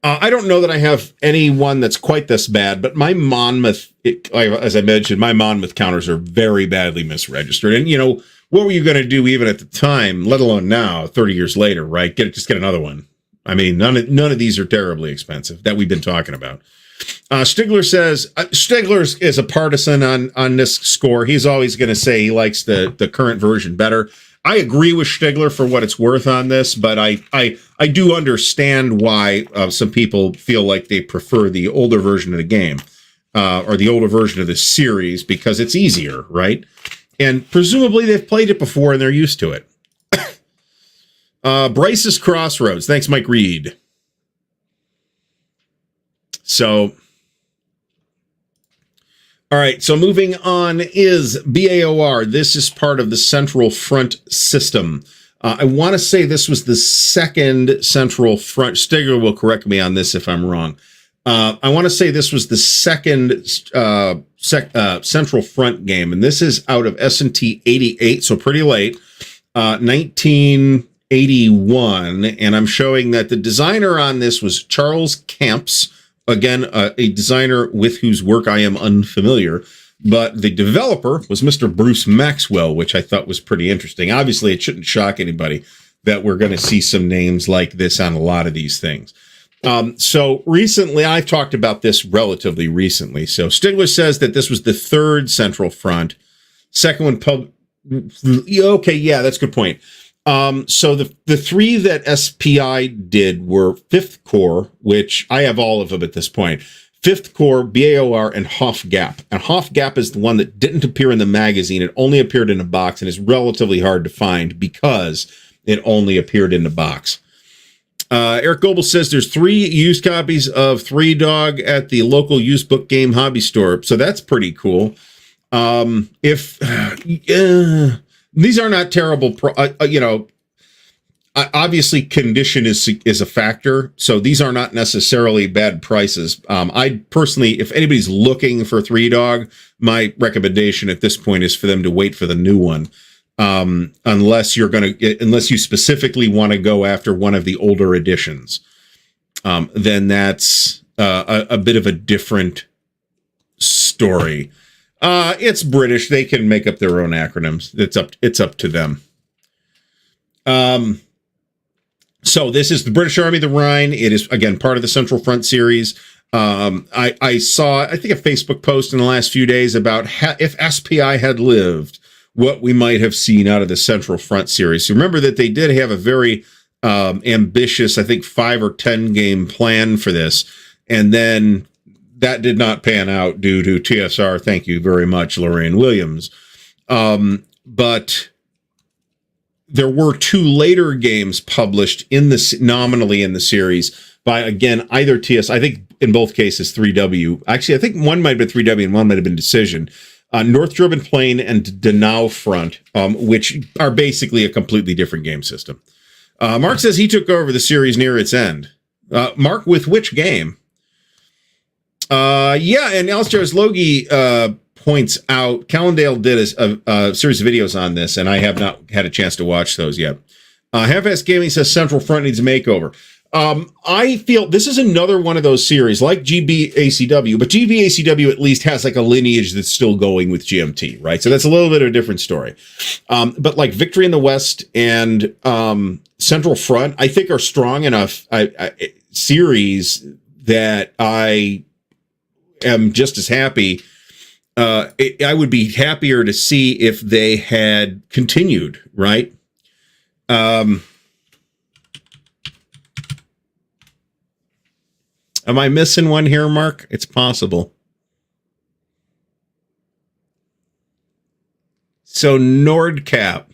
I don't know that I have any one that's quite this bad, but my Monmouth, as I mentioned, my Monmouth counters are very badly misregistered. And, what were you going to do even at the time, let alone now, 30 years later, right? Just get another one. I mean, none of these are terribly expensive that we've been talking about. Stigler says Stigler is a partisan on this score. He's always going to say he likes the current version better. I agree with Stigler for what it's worth on this, but I do understand why some people feel like they prefer the older version of the game or the older version of the series because it's easier, right? And presumably they've played it before and they're used to it. Bryce's Crossroads. Thanks, Mike Reed. So, all right. So moving on is BAOR. This is part of the Central Front system. I want to say this was the second Central Front. Stigler will correct me on this if I'm wrong. I want to say this was the second Central Front game, and this is out of S&T 88, so pretty late, 1981, and I'm showing that the designer on this was Charles Camps. Again, a designer with whose work I am unfamiliar, but the developer was Mr. Bruce Maxwell, which I thought was pretty interesting. Obviously, it shouldn't shock anybody that we're going to see some names like this on a lot of these things. So recently, I've talked about this relatively recently. So Stigler says that this was the third Central Front. Second one, okay, yeah, that's a good point. So the three that SPI did were Fifth Corps, which I have all of them at this point. Fifth Corps, BAOR, and Hoff Gap. And Hoff Gap is the one that didn't appear in the magazine. It only appeared in a box and is relatively hard to find because it only appeared in the box. Eric Goebel says there's 3 used copies of Three Dog at the local used book game hobby store. So that's pretty cool. These are not terrible, obviously condition is a factor. So these are not necessarily bad prices. I personally, if anybody's looking for Three Dog, my recommendation at this point is for them to wait for the new one. Unless you specifically want to go after one of the older editions, then that's a bit of a different story. It's British. They can make up their own acronyms. It's up to them. So this is the British Army, the Rhine. It is, again, part of the Central Front series. I saw, I think, a Facebook post in the last few days about if SPI had lived, what we might have seen out of the Central Front series. So remember that they did have a very ambitious, I think, 5 or 10 game plan for this. And then that did not pan out due to TSR. Thank you very much, Lorraine Williams. But there were 2 later games published nominally in the series by, again, either TS. I think in both cases 3W. Actually, I think one might have been 3W and one might have been Decision. North German Plain and Donau Front, which are basically a completely different game system. Mark says he took over the series near its end. Mark, with which game? Yeah, and Alistair's Logie points out, Callendale did a series of videos on this, and I have not had a chance to watch those yet. Half-Ass Gaming says Central Front needs a makeover. I feel this is another one of those series like GBACW, but GBACW at least has like a lineage that's still going with GMT, right? So that's a little bit of a different story. But like Victory in the West and Central Front, I think are strong enough series that I am just as happy. I would be happier to see if they had continued, right? Am I missing one here, Mark? It's possible. So Nordcap.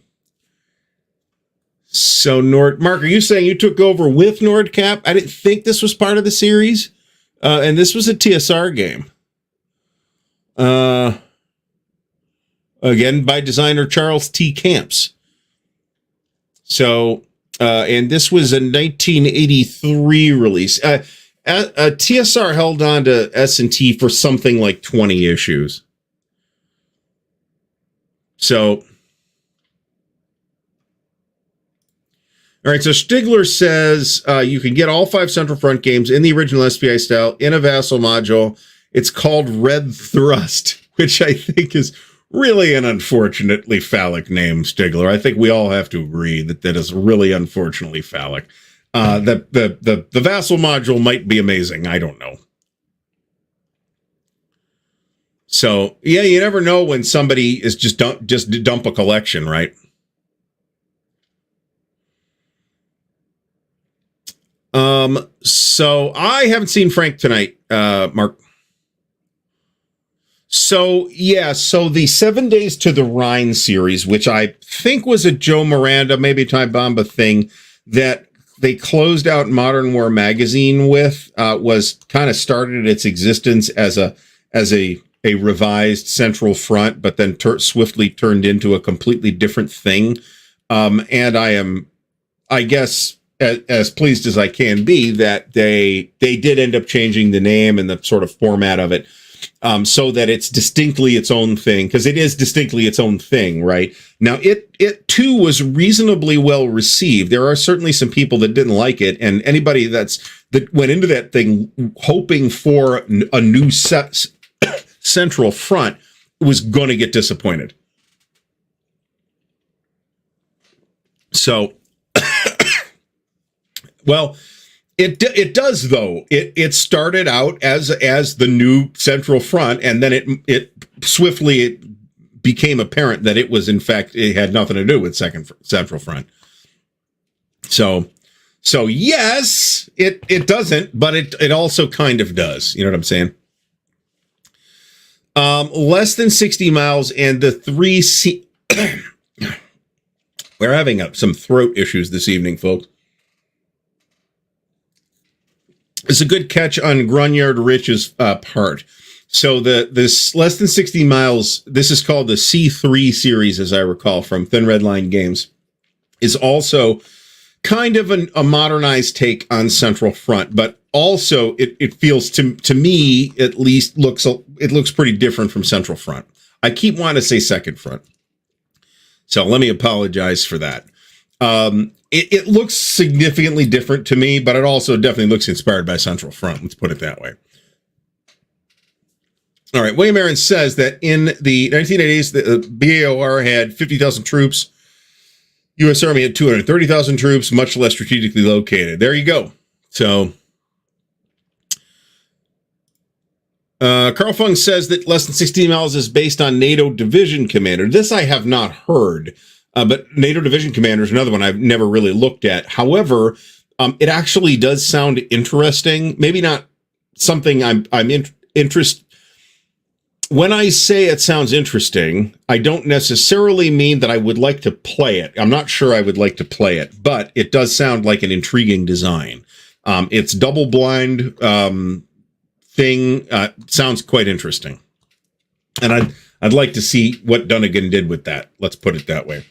Mark, are you saying you took over with Nordcap? I didn't think this was part of the series. And this was a TSR game. Again, by designer Charles T. Camps. So, and this was a 1983 release. TSR held on to S&T for something like 20 issues. So, all right, so Stigler says you can get all 5 Central Front games in the original SPI style in a Vassal module. It's called Red Thrust, which I think is really an unfortunately phallic name, Stigler. I think we all have to agree that is really unfortunately phallic. The Vassal module might be amazing. I don't know. So, yeah, you never know when somebody is just dump a collection, right? So I haven't seen Frank tonight, Mark. So, yeah, so the 7 Days to the Rhine series, which I think was a Joe Miranda, maybe Ty Bomba thing that they closed out Modern War magazine with, was kind of started its existence as a revised Central Front, but then swiftly turned into a completely different thing. And I am, I guess, as pleased as I can be that they did end up changing the name and the sort of format of it, so that it's distinctly its own thing, because it is distinctly its own thing, right? Now, it too was reasonably well received. There are certainly some people that didn't like it, and anybody that went into that thing hoping for a new Central Front was going to get disappointed. So, well, it does though. It started out as the new Central Front, and then it swiftly became apparent that it was, in fact, it had nothing to do with Central Front. So yes, it doesn't, but it also kind of does. You know what I'm saying? Less than 60 miles and the 3C. We're having some throat issues this evening, folks. It's a good catch on Grunyard Rich's part. So this less than 60 miles, this is called the C3 series, as I recall, from Thin Red Line Games, is also kind of a modernized take on Central Front, but also it feels to me at least it looks pretty different from Central Front. I keep wanting to say Second Front, so let me apologize for that. It looks significantly different to me, but it also definitely looks inspired by Central Front. Let's put it that way. All right, William Aaron says that in the 1980s, the BAOR had 50,000 troops. U.S. Army had 230,000 troops, much less strategically located. There you go. So, Carl Fung says that less than 16 miles is based on NATO Division Commander. This I have not heard. But NATO Division Commander is another one I've never really looked at. However, it actually does sound interesting. Maybe not something I'm interested. When I say it sounds interesting, I don't necessarily mean that I would like to play it. I'm not sure I would like to play it, but it does sound like an intriguing design. It's double blind thing. Sounds quite interesting. And I'd like to see what Dunnigan did with that. Let's put it that way.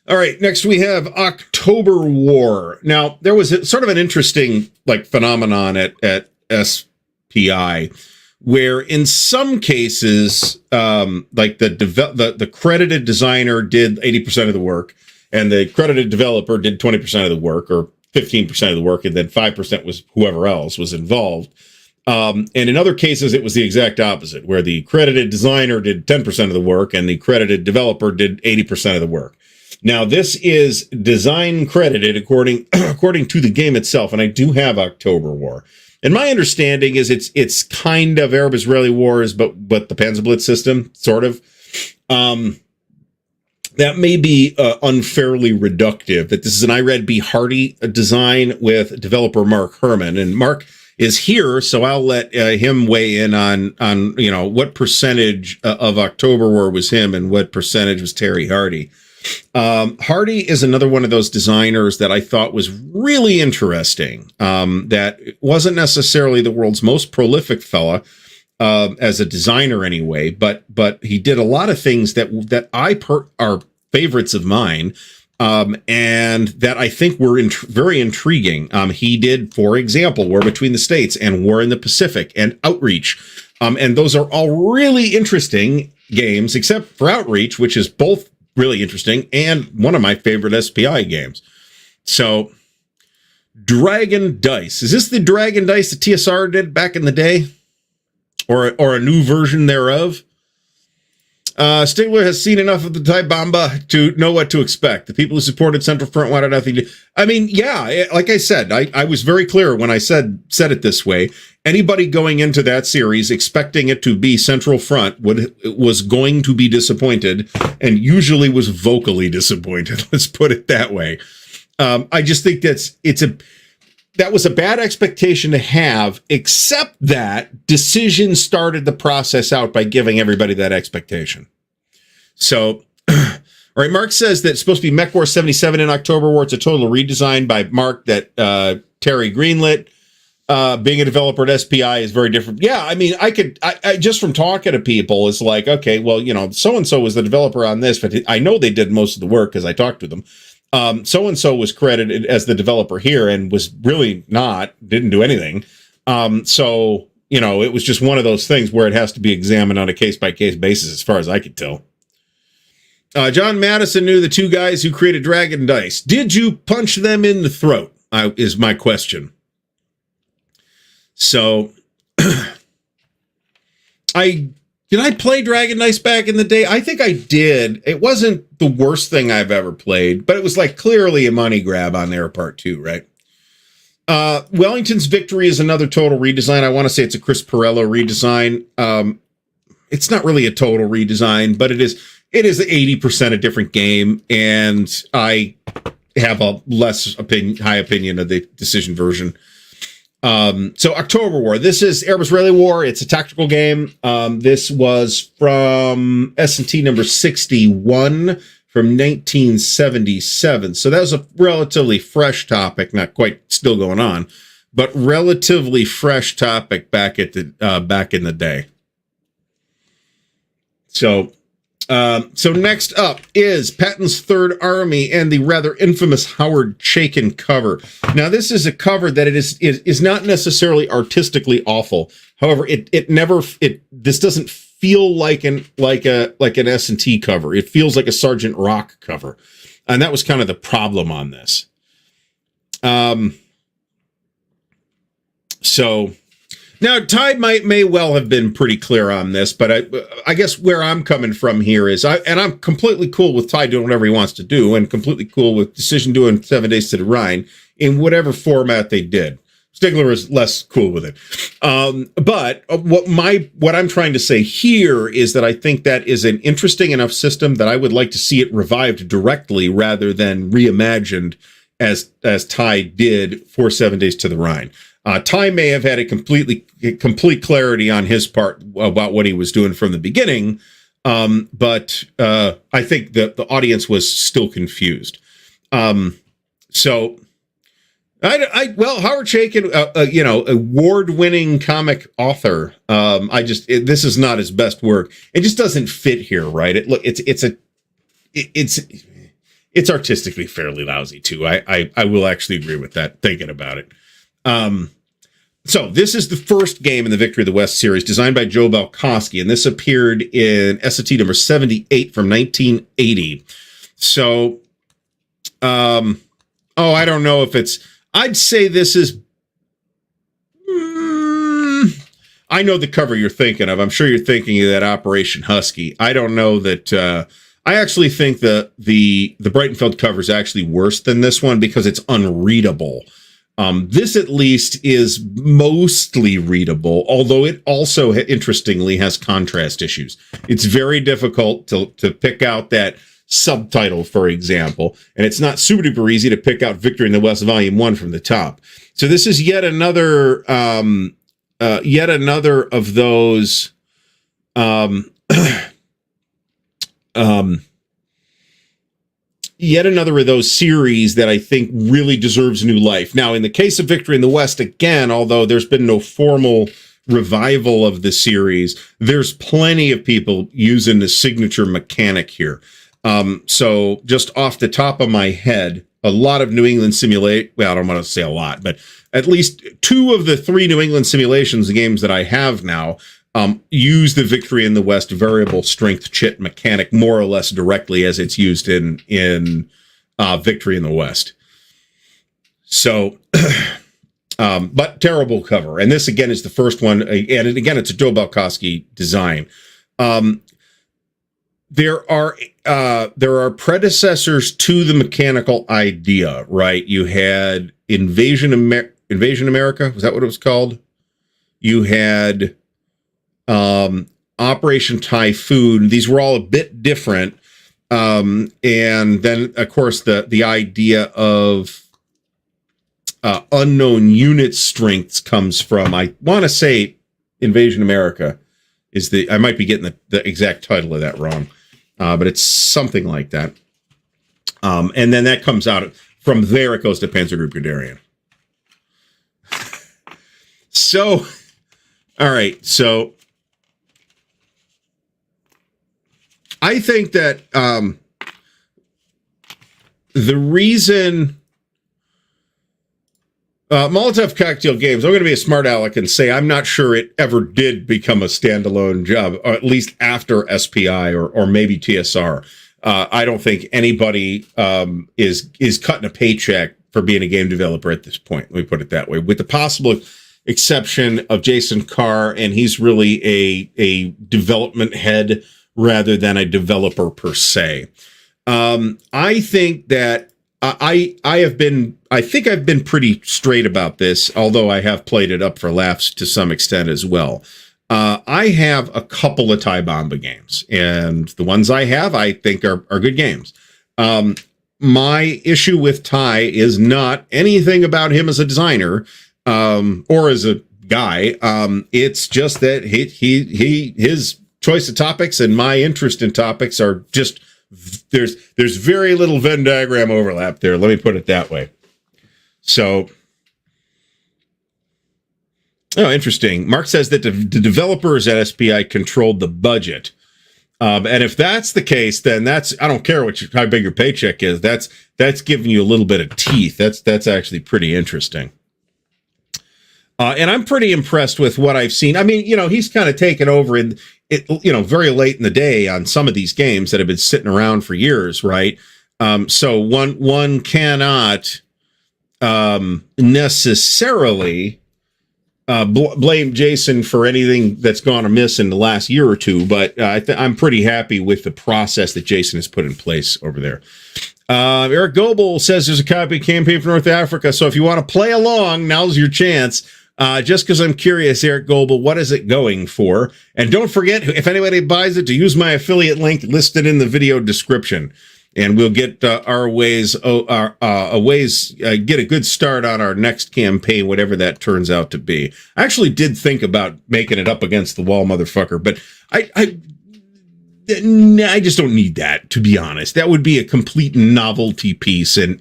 All right, next we have October War. Now, there was sort of an interesting phenomenon at SPI, where in some cases, the credited designer did 80% of the work, and the credited developer did 20% of the work, or 15% of the work, and then 5% was whoever else was involved. And in other cases, it was the exact opposite, where the credited designer did 10% of the work, and the credited developer did 80% of the work. Now, this is design credited according to the game itself, and I do have October War. And my understanding is it's kind of Arab-Israeli wars, but the Panzerblitz system, sort of. That may be unfairly reductive. That this is an IRED B. Hardy design with developer Mark Herman, and Mark is here, so I'll let him weigh in on what percentage of October War was him and what percentage was Terry Hardy. Hardy is another one of those designers that I thought was really interesting. That wasn't necessarily the world's most prolific fella as a designer anyway, but he did a lot of things that are favorites of mine, and that I think were very intriguing. He did, for example, War Between the States and War in the Pacific and Outreach, and those are all really interesting games, except for Outreach, which is both really interesting and one of my favorite SPI games. So, Dragon Dice. Is this the Dragon Dice that TSR did back in the day? Or a new version thereof? Stigler has seen enough of the Thai Bomba to know what to expect. The people who supported Central Front wanted nothing to... I mean, yeah, like I said, I was very clear when I said it this way. Anybody going into that series expecting it to be Central Front was going to be disappointed, and usually was vocally disappointed. Let's put it that way. I just think that was a bad expectation to have, except that Decision started the process out by giving everybody that expectation. So, all right, Mark says that it's supposed to be Mech War 77 in October War. It's a total redesign by Mark that Terry greenlit. Being a developer at SPI is very different. Yeah, I mean, I just from talking to people, it's like, okay, well, so-and-so was the developer on this, but I know they did most of the work because I talked to them. So-and-so was credited as the developer here and was really didn't do anything. So, it was just one of those things where it has to be examined on a case-by-case basis, as far as I could tell. John Madison knew the two guys who created Dragon Dice. Did you punch them in the throat? Is my question. So, did I play Dragon Dice back in the day? I think I did. It wasn't the worst thing I've ever played, but it was clearly a money grab on their part too, right? Wellington's Victory is another total redesign. I want to say it's a Chris Perello redesign. It's not really a total redesign, but it is 80% a different game, and I have a less high opinion of the Decision version. So October War, this is Arab-Israeli War. It's a tactical game. This was from S&T number 61 from 1977. So that was a relatively fresh topic, not quite still going on, but relatively fresh topic back in the day. So next up is Patton's Third Army and the rather infamous Howard Chaykin cover. Now, this is a cover that is not necessarily artistically awful. However, this doesn't feel like an S&T cover. It feels like a Sergeant Rock cover, and that was kind of the problem on this. So. Now, Ty may well have been pretty clear on this, but I guess where I'm coming from here is, I'm completely cool with Ty doing whatever he wants to do, and completely cool with Decision doing 7 Days to the Rhine in whatever format they did. Stigler is less cool with it. But what I'm trying to say here is that I think that is an interesting enough system that I would like to see it revived directly rather than reimagined as Ty did for 7 Days to the Rhine. Ty may have had a complete clarity on his part about what he was doing from the beginning, but I think that the audience was still confused. So Well, Howard Chaykin, award-winning comic author. This is not his best work. It just doesn't fit here, right? It's artistically fairly lousy too. I will actually agree with that, thinking about it. So this is the first game in the Victory of the West series, designed by Joe Balkowski, and this appeared in SAT number 78 from 1980. So, I don't know if it's. I'd say this is. I know the cover you're thinking of. I'm sure you're thinking of that Operation Husky. I don't know that. I actually think the Breitenfeld cover is actually worse than this one because it's unreadable. This at least is mostly readable, although it also interestingly has contrast issues. It's very difficult to pick out that subtitle, for example, and it's not super duper easy to pick out Victory in the West Volume 1 from the top. So this is yet another of those yet another of those series that I think really deserves new life. Now, in the case of Victory in the West, again, although there's been no formal revival of the series, there's plenty of people using the signature mechanic here. So just off the top of my head, a lot of New England well, I don't want to say a lot, but at least 2 of the 3 New England simulations games that I have now use the Victory in the West variable strength chit mechanic more or less directly as it's used in Victory in the West. So, but terrible cover. And this again is the first one, and again it's a Joe Balkowski design. There are predecessors to the mechanical idea, right? You had Invasion America, was that what it was called? You had Operation Typhoon. These were all a bit different. And then, of course, the idea of unknown unit strengths comes from, I want to say, Invasion America is I might be getting the exact title of that wrong, but it's something like that. And then that comes out, from there it goes to Panzer Group Guderian. So, all right, so I think that the reason Molotov Cocktail Games, I'm going to be a smart aleck and say I'm not sure it ever did become a standalone job, or at least after SPI or maybe TSR. I don't think anybody is cutting a paycheck for being a game developer at this point. Let me put it that way, with the possible exception of Jason Carr, and he's really a development head rather than a developer per se. I think that I think I've been pretty straight about this, although I have played it up for laughs to some extent as well. I have a couple of Ty Bomba games, and the ones I have, I think are good games. My issue with Ty is not anything about him as a designer, or as a guy. It's just that his choice of topics and my interest in topics are just, there's very little Venn diagram overlap there. Let me put it that way. So, interesting. Mark says that the developers at SPI controlled the budget. And if that's the case, then I don't care how big your paycheck is. That's giving you a little bit of teeth. That's actually pretty interesting. And I'm pretty impressed with what I've seen. I mean, he's kind of taken over very late in the day on some of these games that have been sitting around for years, right? So one cannot necessarily blame Jason for anything that's gone amiss in the last year or two, but I'm pretty happy with the process that Jason has put in place over there. Eric Goebel says there's a copy campaign for North Africa, so if you want to play along, now's your chance. Just because I'm curious, Eric Goebel, what is it going for? And don't forget, if anybody buys it, to use my affiliate link listed in the video description, and we'll get get a good start on our next campaign, whatever that turns out to be. I actually did think about making it up against the wall, motherfucker, but I just don't need that, to be honest. That would be a complete novelty piece, and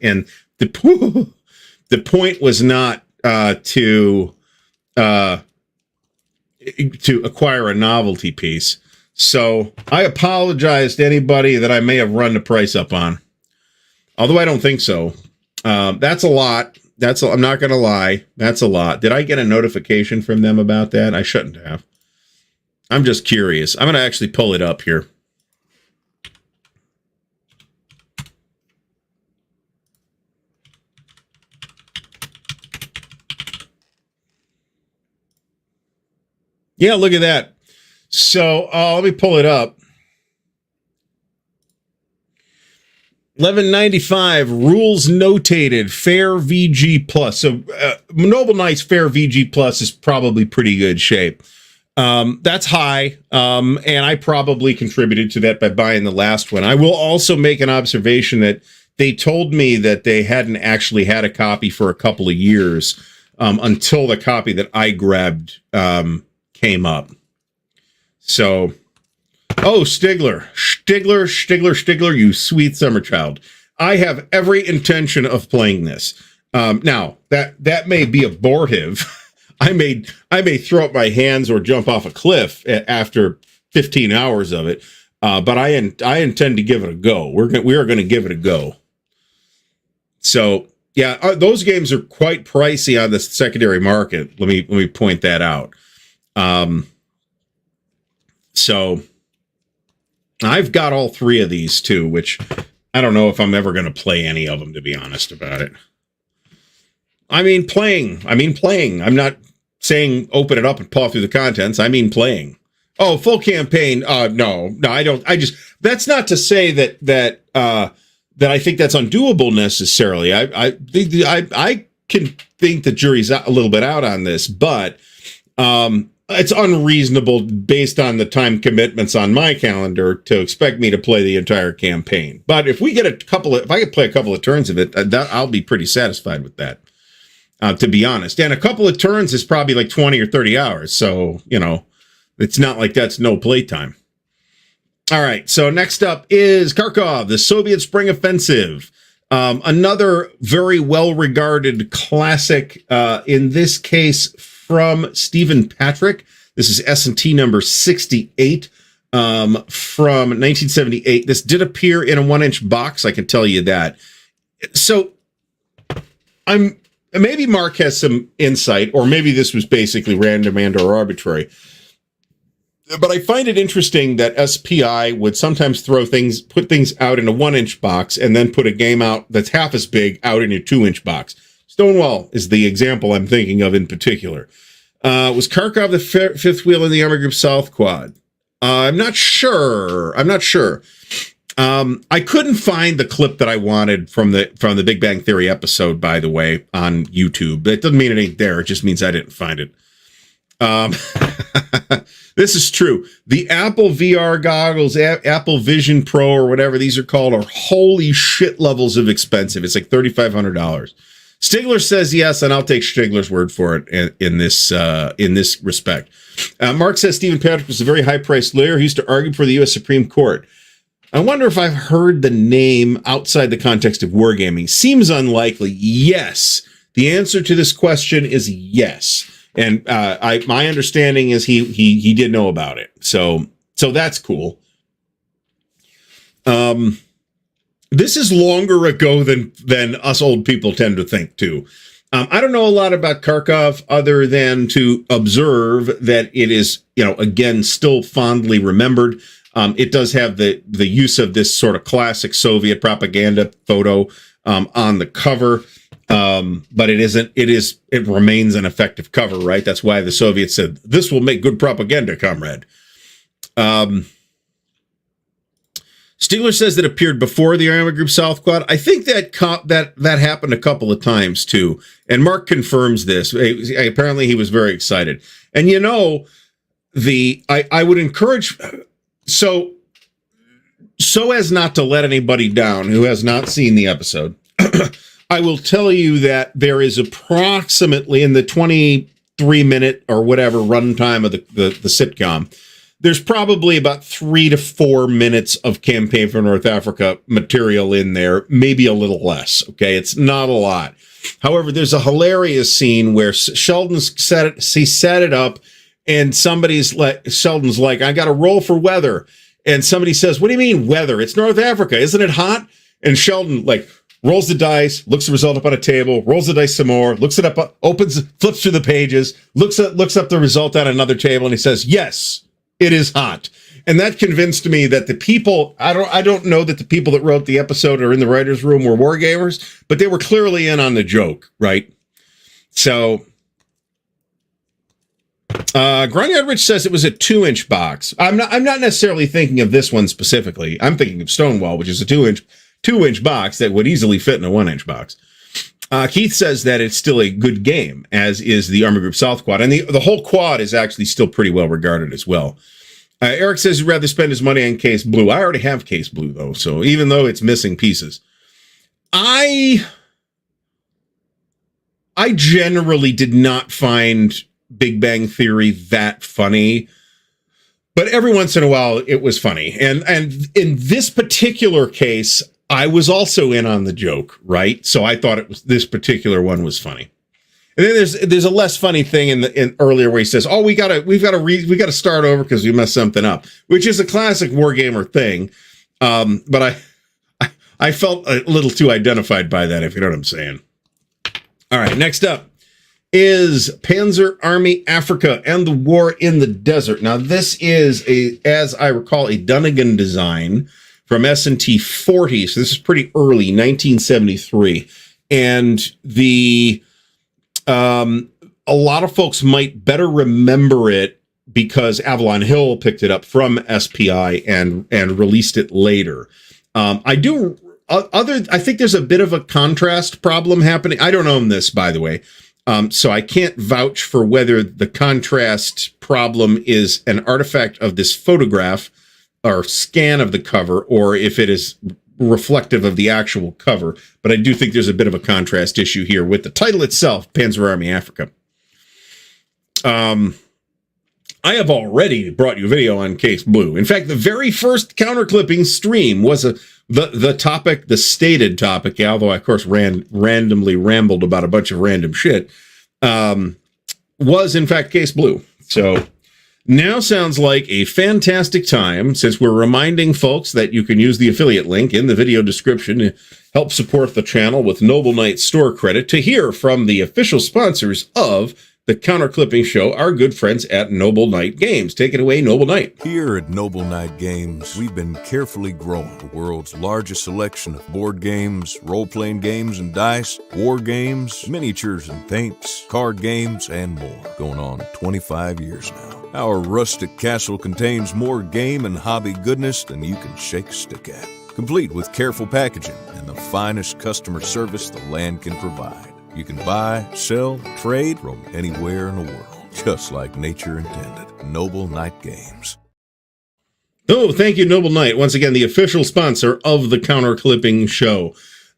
the The point was not to acquire a novelty piece. So I apologize to anybody that I may have run the price up on. Although I don't think so. That's a lot. I'm not going to lie. That's a lot. Did I get a notification from them about that? I shouldn't have. I'm just curious. I'm going to actually pull it up here. Yeah, look at that. So let me pull it up. 1195 rules notated fair VG plus. So Noble Knight's fair VG plus is probably pretty good shape. That's high. And I probably contributed to that by buying the last one. I will also make an observation that they told me that they hadn't actually had a copy for a couple of years until the copy that I grabbed came up. So, oh, Stigler, you sweet summer child. I have every intention of playing this. Now, that may be abortive. I may throw up my hands or jump off a cliff after 15 hours of it, but I intend to give it a go. We are going to give it a go. So, yeah, those games are quite pricey on the secondary market. Let me point that out. So I've got all three of these too, which I don't know if I'm ever going to play any of them, to be honest about it. I mean playing. I'm not saying open it up and paw through the contents. I mean playing. Oh, full campaign. No, I don't. That's not to say that I think that's undoable necessarily. I can think the jury's a little bit out on this, but it's unreasonable based on the time commitments on my calendar to expect me to play the entire campaign. But if we get if I could play a couple of turns of it, I'll be pretty satisfied with that, to be honest. And a couple of turns is probably like 20 or 30 hours. So, it's not like that's no playtime. All right. So next up is Kharkov, the Soviet Spring Offensive. Another very well-regarded classic, in this case, from Stephen Patrick. This is S&T number 68 from 1978. This did appear in a 1-inch box, I can tell you that. So maybe Mark has some insight, or maybe this was basically random and or arbitrary. But I find it interesting that SPI would sometimes put things out in a 1-inch box and then put a game out that's half as big out in a 2-inch box. Stonewall is the example I'm thinking of in particular. Was Kharkov the fifth wheel in the Army Group South Quad? I'm not sure. I couldn't find the clip that I wanted from the Big Bang Theory episode, by the way, on YouTube. That doesn't mean it ain't there. It just means I didn't find it. This is true. The Apple VR goggles, Apple Vision Pro or whatever these are called, are holy shit levels of expensive. It's like $3,500. Stigler says yes, and I'll take Stigler's word for it in this respect. Mark says Stephen Patrick was a very high-priced lawyer who used to argue for the U.S. Supreme Court. I wonder if I've heard the name outside the context of wargaming. Seems unlikely. Yes. The answer to this question is yes. And my understanding is he did know about it. So that's cool. This is longer ago than us old people tend to think, too. I don't know a lot about Kharkov other than to observe that it is, again, still fondly remembered. It does have the use of this sort of classic Soviet propaganda photo on the cover. But it remains an effective cover, right? That's why the Soviets said, this will make good propaganda, comrade. Stigler says that appeared before the Army Group South Quad. I think that happened a couple of times too. And Mark confirms this. Apparently he was very excited. And I would encourage, so as not to let anybody down who has not seen the episode, I will tell you that there is approximately in the 23-minute or whatever runtime of the sitcom, there's probably about 3 to 4 minutes of Campaign for North Africa material in there, maybe a little less. Okay, it's not a lot. However, there's a hilarious scene where Sheldon's set it up, and Sheldon's like, I got to roll for weather. And somebody says, what do you mean weather? It's North Africa. Isn't it hot? And Sheldon rolls the dice, looks the result up on a table, rolls the dice some more, looks it up, flips through the pages, looks up the result on another table, and he says, yes, it is hot. And that convinced me that the people, I don't know that the people that wrote the episode or in the writer's room were wargamers, but they were clearly in on the joke, right? So, Grindad Rich says it was a 2-inch box. I'm not necessarily thinking of this one specifically. I'm thinking of Stonewall, which is a 2-inch box that would easily fit in a 1-inch box. Keith says that it's still a good game, as is the Army Group South Quad. And the whole quad is actually still pretty well regarded as well. Eric says he'd rather spend his money on Case Blue. I already have Case Blue, though, so even though it's missing pieces. I generally did not find Big Bang Theory that funny, but every once in a while it was funny. And in this particular case, I was also in on the joke, right? So I thought this particular one was funny. And then there's a less funny thing in earlier where he says, "Oh, we gotta start over because we messed something up," which is a classic wargamer thing. But I felt a little too identified by that, if you know what I'm saying. All right, next up is Panzer Army Africa and the War in the Desert. Now, this is as I recall, a Dunnigan design from S&T 40. So this is pretty early, 1973, and a lot of folks might better remember it because Avalon Hill picked it up from SPI and released it later. I think there's a bit of a contrast problem happening. I don't own this, by the way. So I can't vouch for whether the contrast problem is an artifact of this photograph or scan of the cover, or if it is reflective of the actual cover. But I do think there's a bit of a contrast issue here with the title itself, Panzer Army Africa. I have already brought you a video on Case Blue. In fact, the very first counterclipping stream was the topic, the stated topic, although I, of course, randomly rambled about a bunch of random shit, was in fact Case Blue. So now sounds like a fantastic time, since we're reminding folks that you can use the affiliate link in the video description to help support the channel with Noble Knight store credit, to hear from the official sponsors of the Counterclipping Show, our good friends at Noble Knight Games. Take it away, Noble Knight. Here at Noble Knight Games, we've been carefully growing the world's largest selection of board games, role-playing games and dice, war games, miniatures and paints, card games, and more. Going on 25 years now. Our rustic castle contains more game and hobby goodness than you can shake a stick at. Complete with careful packaging and the finest customer service the land can provide. You can buy, sell, trade from anywhere in the world, just like nature intended. Noble Knight Games. Oh, thank you, Noble Knight. Once again, the official sponsor of the Counterclipping Show.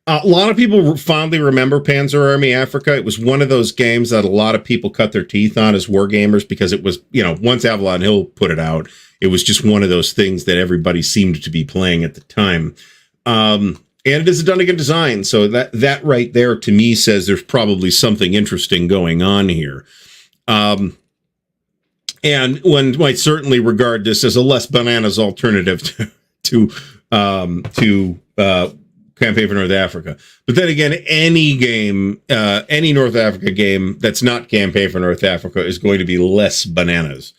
A lot of people fondly remember Panzer Army Africa. It was one of those games that a lot of people cut their teeth on as wargamers because it was, once Avalon Hill put it out, it was just one of those things that everybody seemed to be playing at the time. And it is a Dunnigan design, so that right there to me says there's probably something interesting going on here. And one might certainly regard this as a less bananas alternative to Campaign for North Africa. But then again, any game, any North Africa game that's not Campaign for North Africa is going to be less bananas.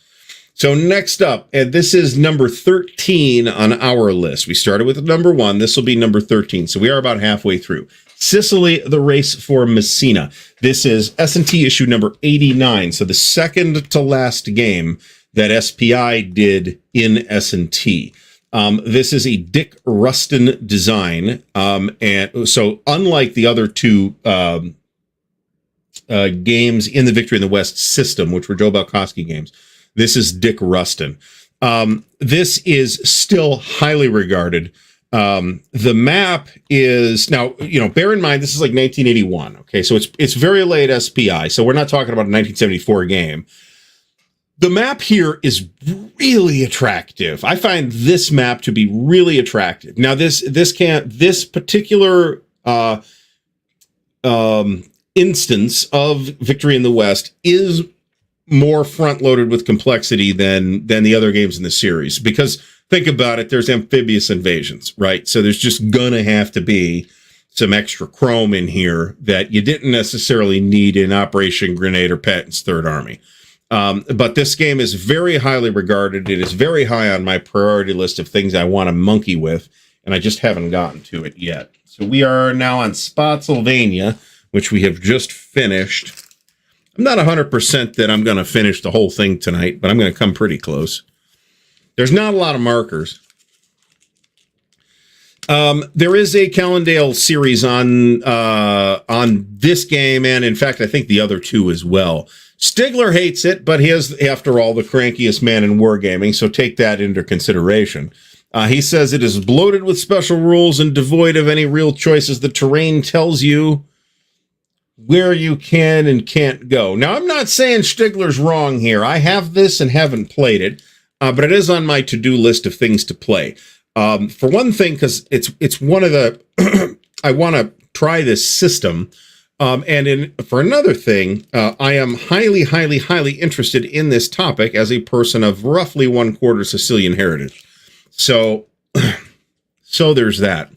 So next up, and this is number 13 on our list. We started with number 1. This will be number 13. So we are about halfway through. Sicily, the Race for Messina. This is S&T issue number 89. So the second to last game that SPI did in S&T. This is a Dick Rustin design. And so unlike the other two games in the Victory in the West system, which were Joe Balkowski games, this is Dick Rustin. This is still highly regarded. The map is now, bear in mind, this is like 1981. Okay. So it's very late SPI. So we're not talking about a 1974 game. The map here is really attractive. I find this map to be really attractive. Now this particular instance of Victory in the West is more front-loaded with complexity than the other games in the series. Because think about it, there's amphibious invasions, right? So there's just gonna have to be some extra chrome in here that you didn't necessarily need in Operation Grenade or Patton's Third Army. But this game is very highly regarded. It is very high on my priority list of things I want to monkey with, and I just haven't gotten to it yet. So we are now on Spotsylvania, which we have just finished. I'm not 100% that I'm going to finish the whole thing tonight, but I'm going to come pretty close. There's not a lot of markers. There is a Callendale series on this game, and in fact, I think the other two as well. Stigler hates it, but he is, after all, the crankiest man in wargaming, so take that into consideration. He says it is bloated with special rules and devoid of any real choices. The terrain tells you where you can and can't go. Now, I'm not saying Stigler's wrong here. I have this and haven't played it, but it is on my to-do list of things to play. For one thing, because it's one of the I want to try this system, for another thing, I am highly interested in this topic as a person of roughly 1/4 Sicilian heritage. So there's that.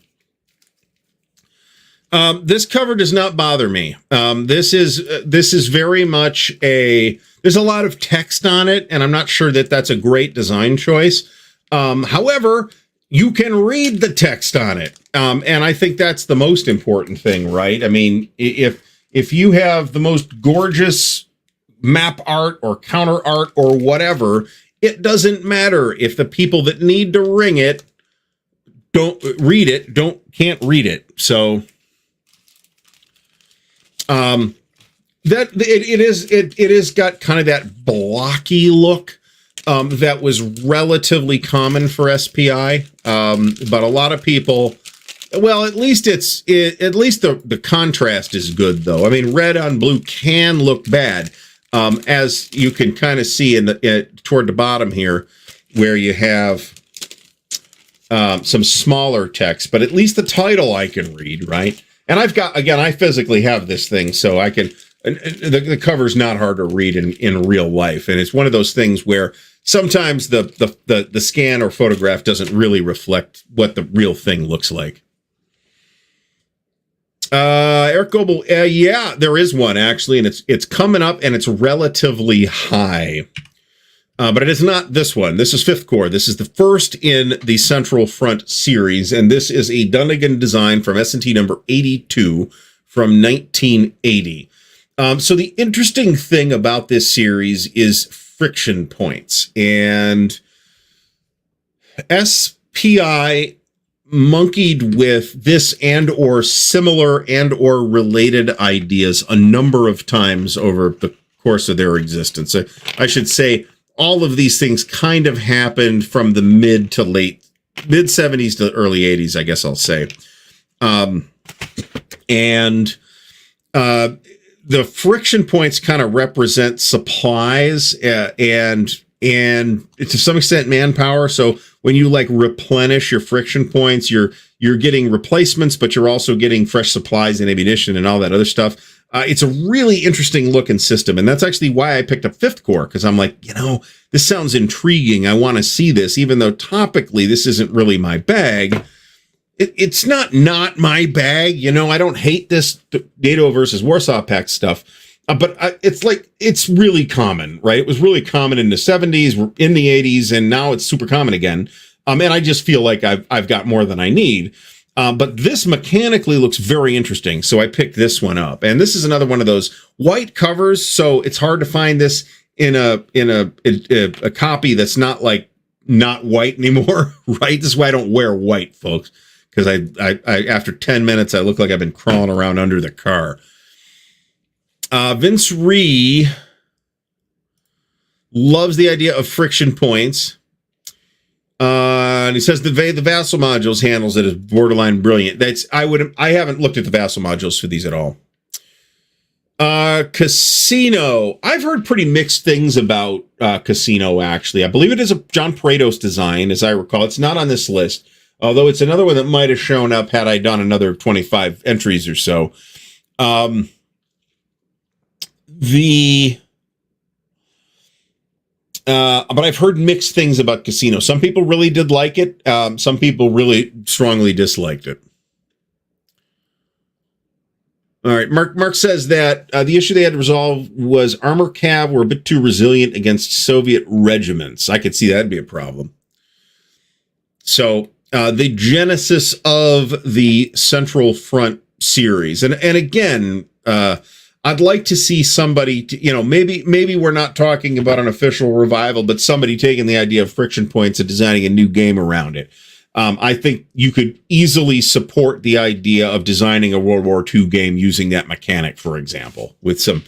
This cover does not bother me. This is very much there's a lot of text on it, and I'm not sure that that's a great design choice. However, you can read the text on it. And I think that's the most important thing, right? I mean, if you have the most gorgeous map art or counter art or whatever, it doesn't matter if the people that need to ring it can't read it. So that it is got kind of that blocky look that was relatively common for SPI, but a lot of people, well, at least the contrast is good, though. I mean, red on blue can look bad, as you can kind of see toward the bottom here, where you have some smaller text, but at least the title I can read, right? And I physically have this thing, so I can. The cover's not hard to read in real life, and it's one of those things where sometimes the scan or photograph doesn't really reflect what the real thing looks like. Eric Goebel, yeah, there is one actually, and it's coming up, and it's relatively high. But it is not this one. This is 5th Corps. This is the first in the Central Front series, and this is a Dunnigan design from S&T number 82 from 1980. So the interesting thing about this series is friction points, and SPI monkeyed with this and or similar and or related ideas a number of times over the course of their existence. I should say all of these things kind of happened from the mid 70s to early 80s, I guess I'll say. The friction points kind of represent supplies and to some extent manpower. So when you like replenish your friction points, you're getting replacements, but you're also getting fresh supplies and ammunition and all that other stuff. It's a really interesting looking system, and that's actually why I picked up 5th Corps, because I'm like, this sounds intriguing. I want to see this, even though topically this isn't really my bag. It's not my bag, I don't hate this NATO versus Warsaw Pact stuff, but it's really common, right? It was really common in the 70s, in the 80s, and now it's super common again. And I just feel like I've got more than I need. But this mechanically looks very interesting, so I picked this one up. And this is another one of those white covers, so it's hard to find this in a copy that's not white anymore, right? This is why I don't wear white, folks. Because I after 10 minutes, I look like I've been crawling around under the car. Vince Ree loves the idea of friction points. And he says the vassal modules handles it as borderline brilliant. I haven't looked at the vassal modules for these at all. Casino. I've heard pretty mixed things about Casino, actually. I believe it is a John Prados design, as I recall. It's not on this list. Although it's another one that might have shown up had I done another 25 entries or so. But I've heard mixed things about Casino. Some people really did like it. Some people really strongly disliked it. All right. Mark says that the issue they had to resolve was armor cav were a bit too resilient against Soviet regiments. I could see that'd be a problem. So the genesis of the Central Front series, and again, I'd like to see somebody, maybe we're not talking about an official revival, but somebody taking the idea of friction points and designing a new game around it. I think you could easily support the idea of designing a World War II game using that mechanic, for example, with some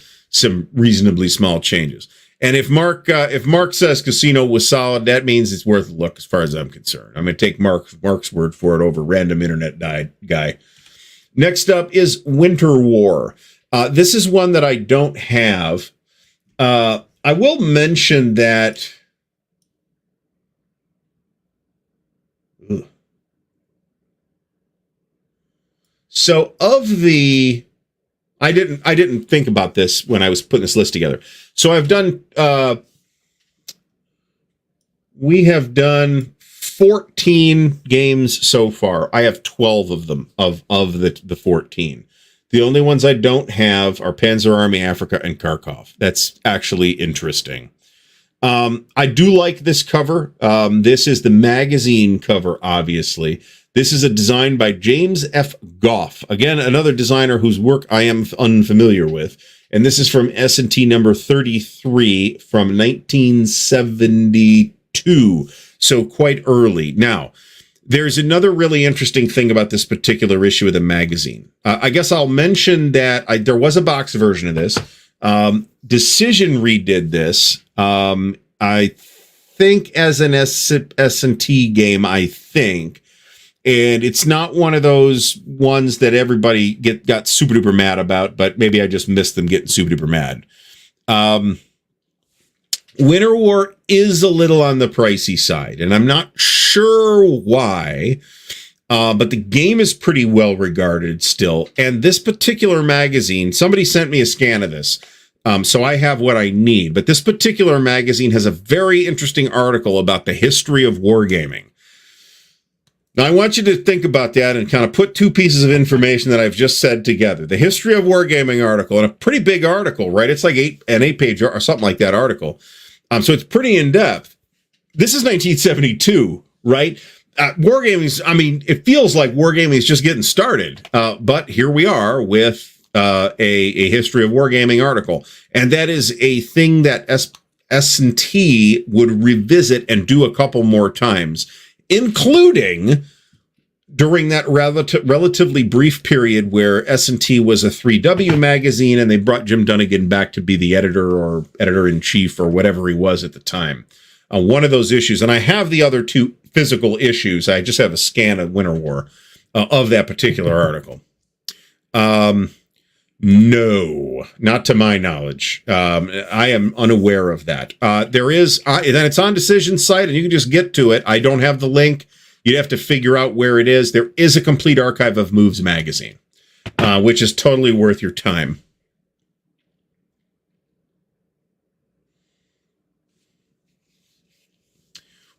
reasonably small changes. And if Mark says Casino was solid, that means it's worth a look as far as I'm concerned. I'm going to take Mark's word for it over random internet guy. Next up is Winter War. This is one that I don't have. I will mention that. So I didn't think about this when I was putting this list together. So I've done, we have done 14 games so far. I have 12 of them of the 14. The only ones I don't have are Panzer Army Africa and Kharkov. That's actually interesting. I do like this cover. This is the magazine cover, obviously. This is a design by James F. Goff. Again, another designer whose work I am unfamiliar with. And this is from S&T number 33 from 1972. So quite early. Now, there's another really interesting thing about this particular issue of the magazine. I guess I'll mention that there was a box version of this. Decision redid this. I think as an S&T game, I think. And it's not one of those ones that everybody got super duper mad about, but maybe I just missed them getting super duper mad. Winter War is a little on the pricey side, and I'm not sure why, but the game is pretty well regarded still. And this particular magazine, somebody sent me a scan of this, so I have what I need. But this particular magazine has a very interesting article about the history of wargaming. Now, I want you to think about that and kind of put two pieces of information that I've just said together. The history of wargaming article, and a pretty big article, right? It's like an 8-page or something like that article. So it's pretty in-depth. This is 1972, right? Wargaming, I mean, it feels like wargaming is just getting started. But here we are with a history of wargaming article. And that is a thing that S&T would revisit and do a couple more times, including during that relatively brief period where S&T was a 3W magazine and they brought Jim Dunnigan back to be the editor or editor-in-chief or whatever he was at the time. One of those issues, and I have the other two physical issues. I just have a scan of Winter War of that particular article. No, not to my knowledge. I am unaware of that. There is, then it's on Decision's site and you can just get to it. I don't have the link. You'd have to figure out where it is. There is a complete archive of Moves magazine, which is totally worth your time.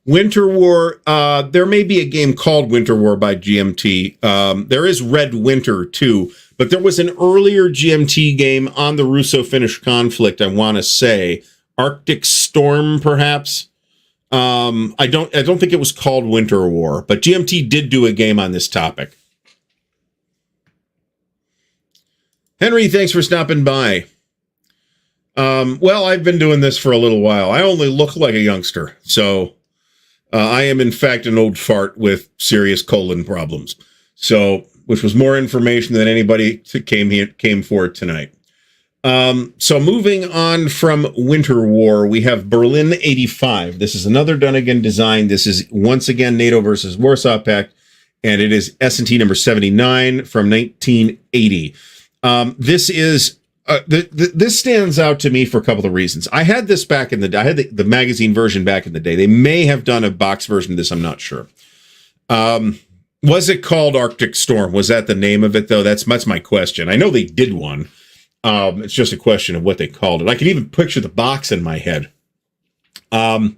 Winter War, there may be a game called Winter War by GMT. There is Red Winter too. But there was an earlier GMT game on the Russo-Finnish conflict, I want to say. Arctic Storm, perhaps? I don't think it was called Winter War, but GMT did do a game on this topic. Henry, thanks for stopping by. Well, I've been doing this for a little while. I only look like a youngster, so I am, in fact, an old fart with serious colon problems. So, which was more information than anybody came for tonight. So moving on from Winter War, we have Berlin 85. This is another Dunnigan design. This is once again NATO versus Warsaw Pact, and it is S&T number 79 from 1980. This is this stands out to me for a couple of reasons. I had this back in the day. I had the magazine version back in the day. They may have done a box version of this. I'm not sure. Was it called Arctic Storm? Was that the name of it, though? That's my question. I know they did one. It's just a question of what they called it. I can even picture the box in my head. I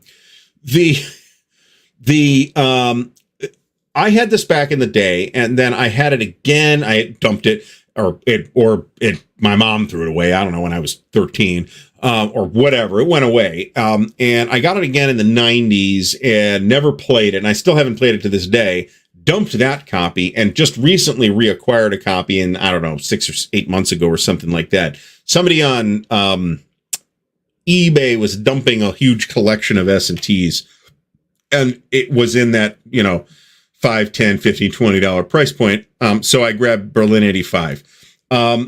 had this back in the day, and then I had it again. I dumped it, my mom threw it away. I don't know, when I was 13, or whatever. It went away. And I got it again in the 90s and never played it. And I still haven't played it to this day. Dumped that copy and just recently reacquired a copy in, I don't know, 6 or 8 months ago or something like that. Somebody on eBay was dumping a huge collection of S&Ts, and it was in that, $5, $10, $15, $20 price point. So I grabbed Berlin 85.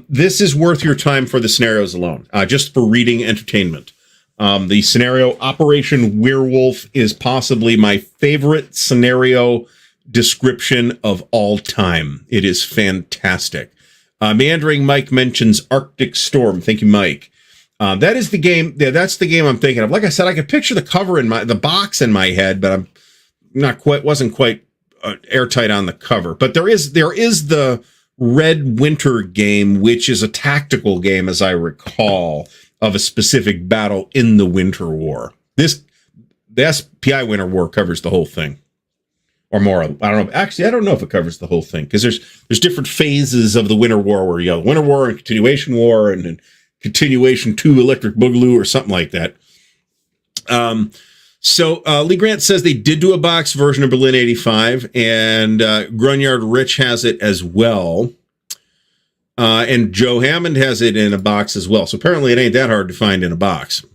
This is worth your time for the scenarios alone, just for reading entertainment. The scenario Operation Werewolf is possibly my favorite scenario description of all time. It is fantastic. Meandering Mike mentions Arctic Storm. Thank you, Mike. That is the game. Yeah, that's the game I'm thinking of. Like I said, I could picture the box in my head, but I'm wasn't quite airtight on the cover. But there is the Red Winter game, which is a tactical game, as I recall, of a specific battle in the Winter War. The SPI Winter War covers the whole thing. Or more. I don't know. Actually, I don't know if it covers the whole thing, because there's different phases of the Winter War, where you have Winter War and Continuation War and Continuation 2 Electric Boogaloo or something like that. So Lee Grant says they did do a box version of Berlin 85, and Grunyard Rich has it as well. And Joe Hammond has it in a box as well. So apparently it ain't that hard to find in a box.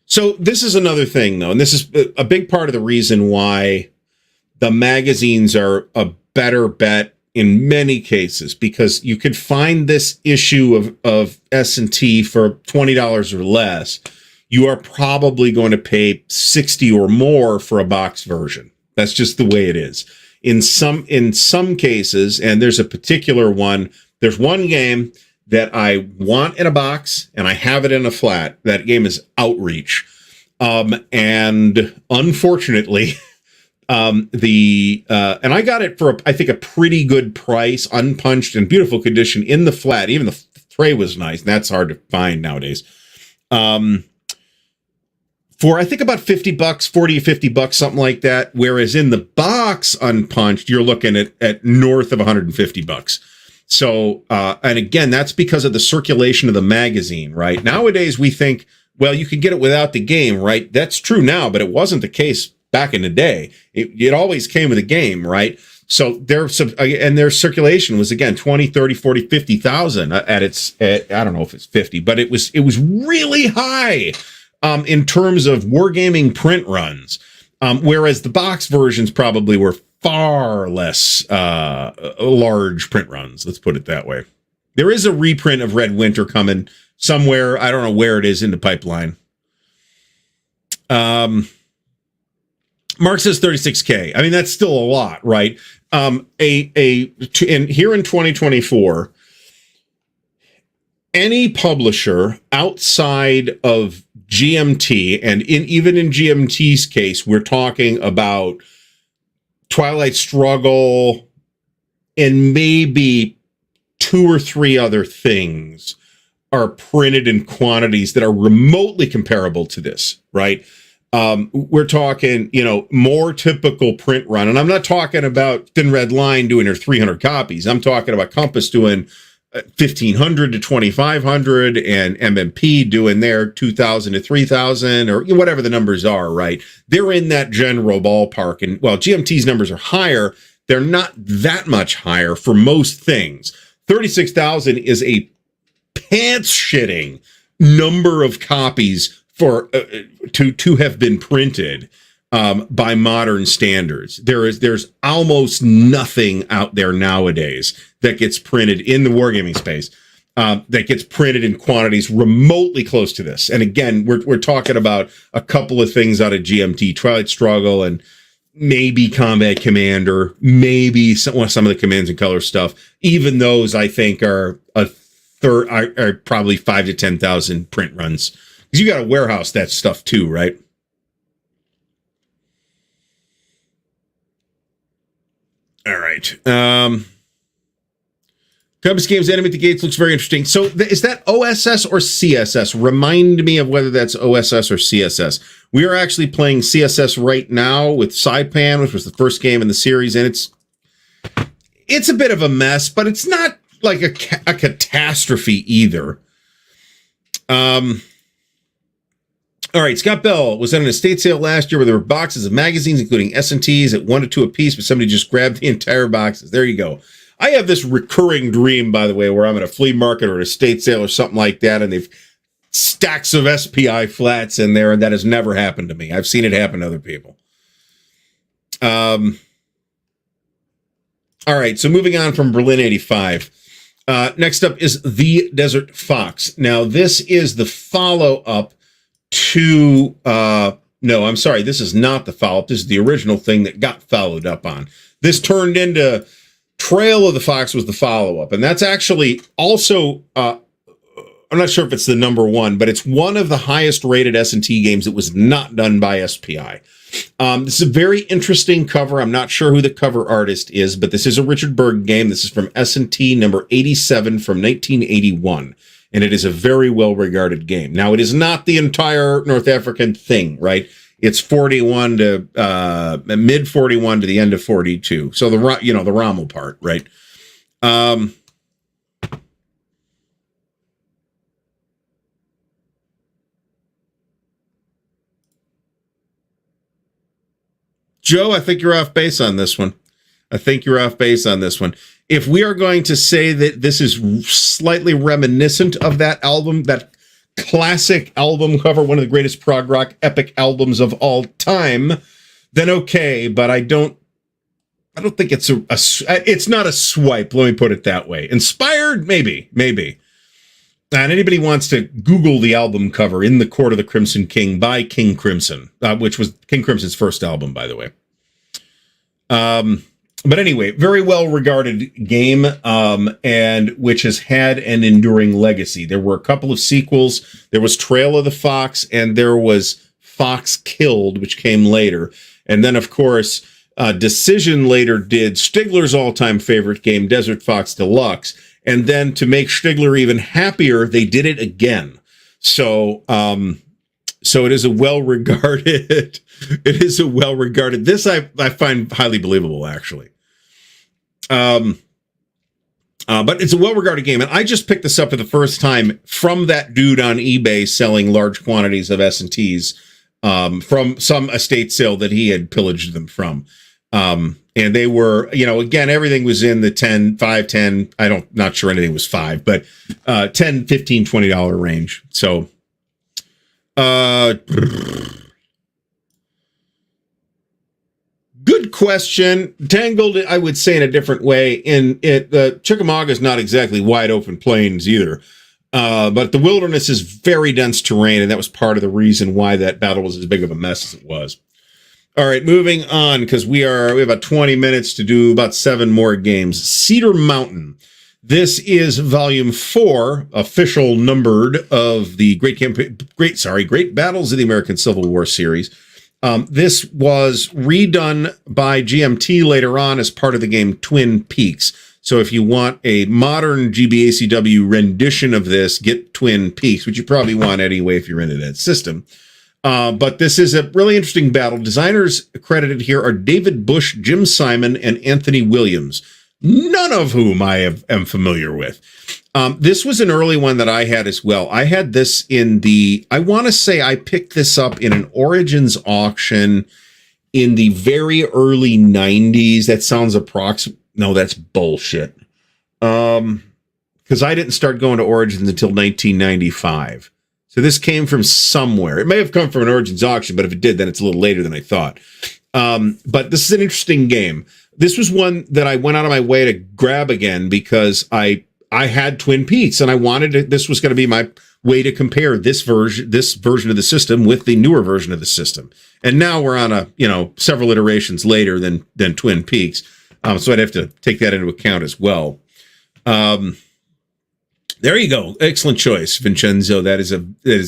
So this is another thing, though, and this is a big part of the reason why the magazines are a better bet in many cases, because you could find this issue of S&T for $20 or less. You are probably going to pay $60 or more for a box version. That's just the way it is. In some cases, and there's a particular one, there's one game that I want in a box, and I have it in a flat. That game is Outreach. And unfortunately, and I got it for, I think, a pretty good price, unpunched and beautiful condition in the flat. Even the tray was nice, and that's hard to find nowadays. For, I think, about $50, $40 to $50, something like that. Whereas in the box, unpunched, you're looking at north of $150. So, and again, that's because of the circulation of the magazine, right? Nowadays, we think, well, you could get it without the game, right? That's true now, but it wasn't the case back in the day. It always came with a game, right? So their circulation was, again, 20, 30, 40, 50,000 I don't know if it's 50, but it was really high in terms of wargaming print runs. Whereas the box versions probably were far less large print runs. Let's put it that way. There is a reprint of Red Winter coming somewhere. I don't know where it is in the pipeline. Mark says 36K. I mean, that's still a lot, right? And here in 2024, any publisher outside of GMT, and even in GMT's case, we're talking about Twilight Struggle and maybe 2 or 3 other things, are printed in quantities that are remotely comparable to this, right? We're talking, more typical print run. And I'm not talking about Thin Red Line doing their 300 copies. I'm talking about Compass doing 1,500 to 2,500, and MMP doing their 2,000 to 3,000, or whatever the numbers are, right? They're in that general ballpark. And while GMT's numbers are higher, they're not that much higher for most things. 36,000 is a pants-shitting number of copies for to have been printed by modern standards. There's almost nothing out there nowadays that gets printed in the wargaming space that gets printed in quantities remotely close to this. And again, we're talking about a couple of things out of GMT, Twilight Struggle, and maybe Combat Commander, maybe some of the Commands and Color stuff. Even those, I think, are probably 5,000 to 10,000 print runs, because you got to warehouse that stuff too, right? All right. Cubs Games Enemy at the Gates looks very interesting. So is that OSS or CSS? Remind me of whether that's OSS or CSS. We are actually playing CSS right now with Saipan, which was the first game in the series, and it's a bit of a mess, but it's not like a catastrophe either. All right, Scott Bell was at an estate sale last year where there were boxes of magazines, including S&Ts at 1 to 2 apiece, but somebody just grabbed the entire boxes. There you go. I have this recurring dream, by the way, where I'm at a flea market or an estate sale or something like that, and they've stacks of SPI flats in there, and that has never happened to me. I've seen it happen to other people. All right, so moving on from Berlin 85. Next up is The Desert Fox. Now, this is the follow-up to... no, I'm sorry, this is not the follow-up. This is the original thing that got followed up on. This turned into... Trail of the Fox was the follow-up, and that's actually also... I'm not sure if it's the number one, but it's one of the highest rated S&T games that was not done by SPI. This is a very interesting cover. I'm not sure who the cover artist is, but this is a Richard Berg game. This is from S&T number 87 from 1981, and it is a very well-regarded game. Now, it is not the entire North African thing, right? It's 41 to mid 41 to the end of 42. So the Rommel part, right? Joe, I think you're off base on this one. If we are going to say that this is slightly reminiscent of that album, that classic album cover, one of the greatest prog rock epic albums of all time, then okay, but I don't think it's it's not a swipe, let me put it that way. Inspired, maybe. And anybody wants to Google the album cover, In the Court of the Crimson King by King Crimson, which was King Crimson's first album, by the way. But anyway, very well-regarded game, and which has had an enduring legacy. There were a couple of sequels. There was Trail of the Fox, and there was Fox Killed, which came later. And then, of course, Decision later did Stigler's all-time favorite game, Desert Fox Deluxe. And then to make Stigler even happier, they did it again. So it is a well-regarded, this I find highly believable, actually. But it's a well-regarded game. And I just picked this up for the first time from that dude on eBay selling large quantities of S&Ts, from some estate sale that he had pillaged them from. And they were, again, everything was in the 10, 5, 10, not sure anything was 5, but 10, 15, $20 range. So, good question. Tangled, I would say in a different way. Chickamauga is not exactly wide open plains either. But the wilderness is very dense terrain, and that was part of the reason why that battle was as big of a mess as it was. All right, moving on, because we have about 20 minutes to do about 7 more games. Cedar Mountain. This is volume 4, official numbered, of the Great Battles of the American Civil War series. This was redone by GMT later on as part of the game Twin Peaks. So if you want a modern GBACW rendition of this, get Twin Peaks, which you probably want anyway if you're into that system. But this is a really interesting battle. Designers credited here are David Bush, Jim Simon, and Anthony Williams, none of whom I am familiar with. This was an early one that I had as well. I had this I want to say I picked this up in an Origins auction in the very early 90s. That sounds approximate. No, that's bullshit. Because I didn't start going to Origins until 1995. So this came from somewhere. It may have come from an Origins auction, but if it did, then it's a little later than I thought. But this is an interesting game. This was one that I went out of my way to grab again because I had Twin Peaks, and I wanted this was going to be my way to compare this version of the system with the newer version of the system. And now we're on several iterations later than Twin Peaks. So I'd have to take that into account as well. There you go. Excellent choice, Vincenzo. That is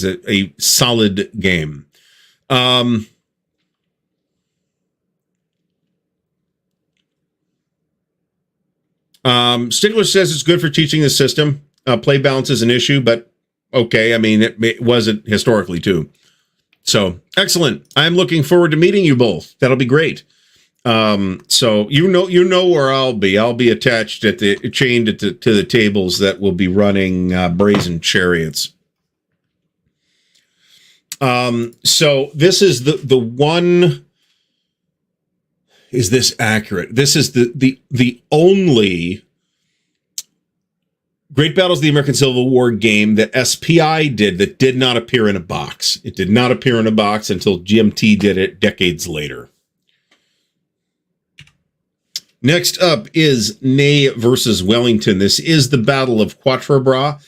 a solid game. Stigler says it's good for teaching the system. Play balance is an issue, but okay. I mean, it wasn't historically too. So excellent. I'm looking forward to meeting you both. That'll be great. So you know where I'll be. I'll be attached chained to the tables that will be running brazen chariots. So this is the one. Is this accurate? This is the only Great Battles of the American Civil War game that SPI did that did not appear in a box. It did not appear in a box until GMT did it decades later. Next up is Ney versus Wellington. This is the Battle of Quatre Bras.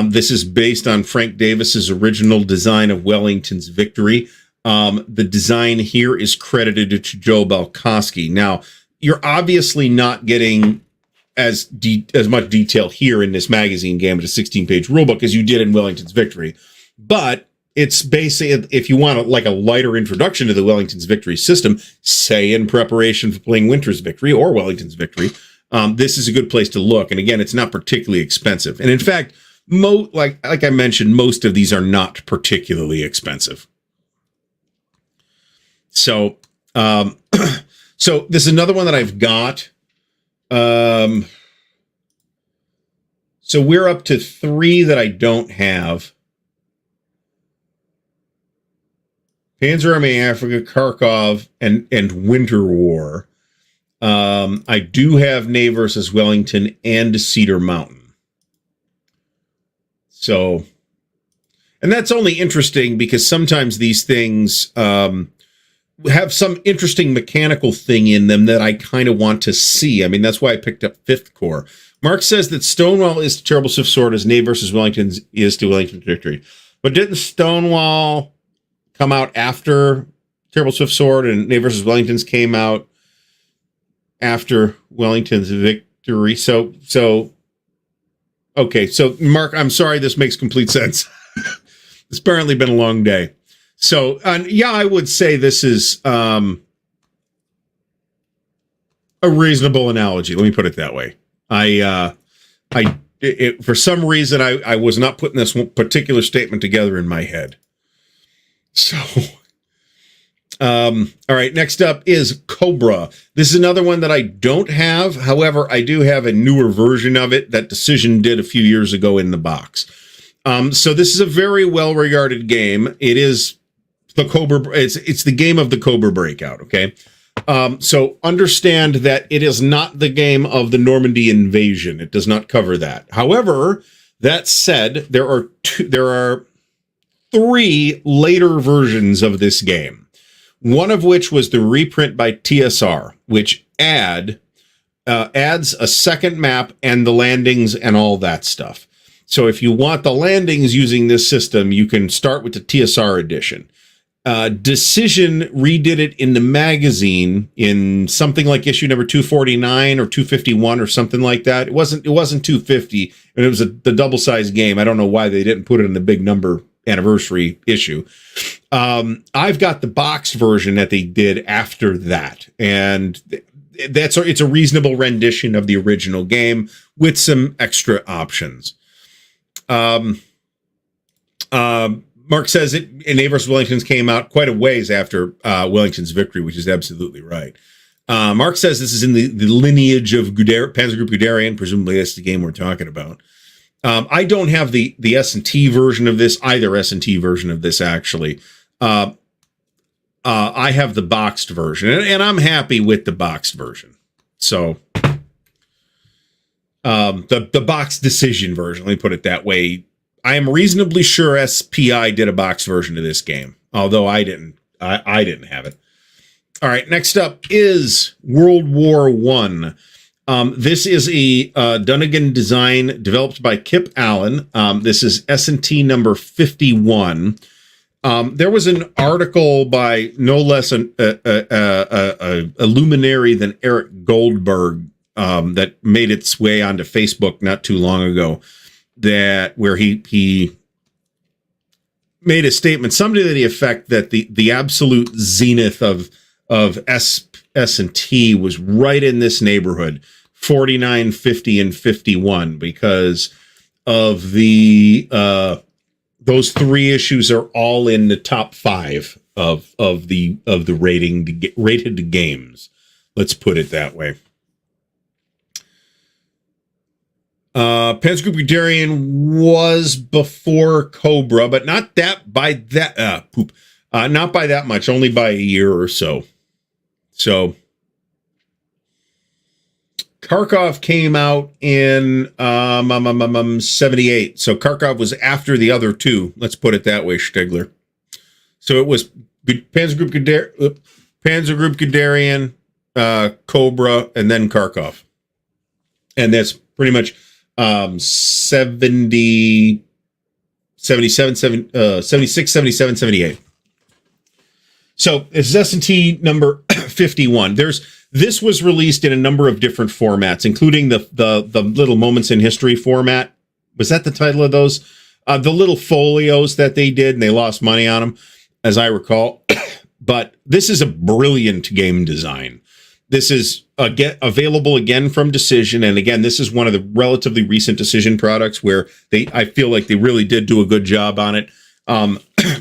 This is based on Frank Davis's original design of Wellington's victory. The design here is credited to Joe Balkowski. Now, you're obviously not getting as much detail here in this magazine game, it's a 16-page rulebook, as you did in Wellington's victory. But it's basically, if you want a lighter introduction to the Wellington's victory system, say in preparation for playing Winter's victory or Wellington's victory, this is a good place to look. And again, it's not particularly expensive. And in fact, like I mentioned, most of these are not particularly expensive. So, so this is another one that I've got. So we're up to 3 that I don't have. Panzer Army Africa, Kharkov, and Winter War. I do have Ney versus Wellington and Cedar Mountain. So, and that's only interesting because sometimes these things have some interesting mechanical thing in them that I kind of want to see. I mean, that's why I picked up 5th Corps. Mark says that Stonewall is to Terrible Swift Sword as Ney versus Wellington is to Wellington's victory. But didn't Stonewall come out after Terrible Swift Sword, and Ney versus Wellington's came out after Wellington's victory? So okay. So Mark, I'm sorry, this makes complete sense. It's apparently been a long day. So, yeah, I would say this is a reasonable analogy. Let me put it that way. For some reason, I was not putting this particular statement together in my head. So, all right, next up is Cobra. This is another one that I don't have. However, I do have a newer version of it that Decision did a few years ago in the box. So this is a very well-regarded game. It is the Cobra. It's the game of the Cobra Breakout. Okay. So understand that it is not the game of the Normandy invasion. It does not cover that. However, that said, there are 3 later versions of this game. One of which was the reprint by TSR, which adds a second map and the landings and all that stuff. So if you want the landings using this system, you can start with the TSR edition. Decision redid it in the magazine in something like issue number 249 or 251 or something like that. It wasn't 250, and it was the double-sized game. I don't know why they didn't put it in the big number anniversary issue. I've got the boxed version that they did after that, and it's a reasonable rendition of the original game with some extra options. Mark says Ney versus Wellington's came out quite a ways after Wellington's victory, which is absolutely right. Mark says this is in the lineage of Panzer Group Guderian. Presumably that's the game we're talking about. I don't have the S&T version of this, either S&T version of this, actually. I have the boxed version, and I'm happy with the boxed version. So the box decision version, let me put it that way. I am reasonably sure SPI did a box version of this game, although I didn't have it. All right, next up is World War I. This is a Dunnigan design developed by Kip Allen. This is S&T number 51. There was an article by no less a luminary than Eric Goldberg that made its way onto Facebook not too long ago, where he made a statement, something to the effect that the absolute zenith of S&T was right in this neighborhood 49, 50, and 51 because of the those three issues are all in the top 5 of the rated games. Let's put it that way. Panzer Group Guderian was before Cobra, but not by that much, only by a year or so. So Kharkov came out in 78. So Kharkov was after the other two. Let's put it that way, Stigler. So it was Panzer Group Guderian, Cobra, and then Kharkov. And that's pretty much 76, 77, 78. So it's S&T number 51. This was released in a number of different formats, including the little Moments in History format. Was that the title of those? The little folios that they did, and they lost money on them, as I recall. But this is a brilliant game design. This is available again from Decision, and again, this is one of the relatively recent Decision products where I feel like they really did do a good job on it,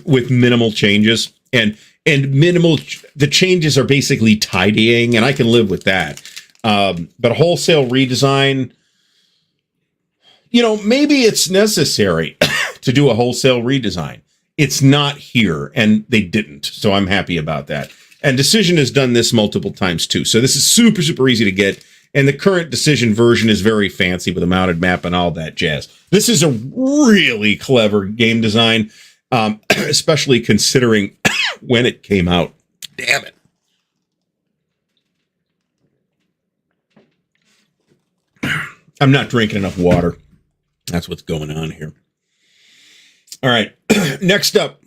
with minimal changes and minimal. The changes are basically tidying, and I can live with that. But a wholesale redesign, maybe it's necessary to do a wholesale redesign. It's not here, and they didn't, so I'm happy about that. And Decision has done this multiple times too. So this is super, super easy to get. And the current Decision version is very fancy with a mounted map and all that jazz. This is a really clever game design, especially considering when it came out. Damn it. I'm not drinking enough water. That's what's going on here. All right. Next up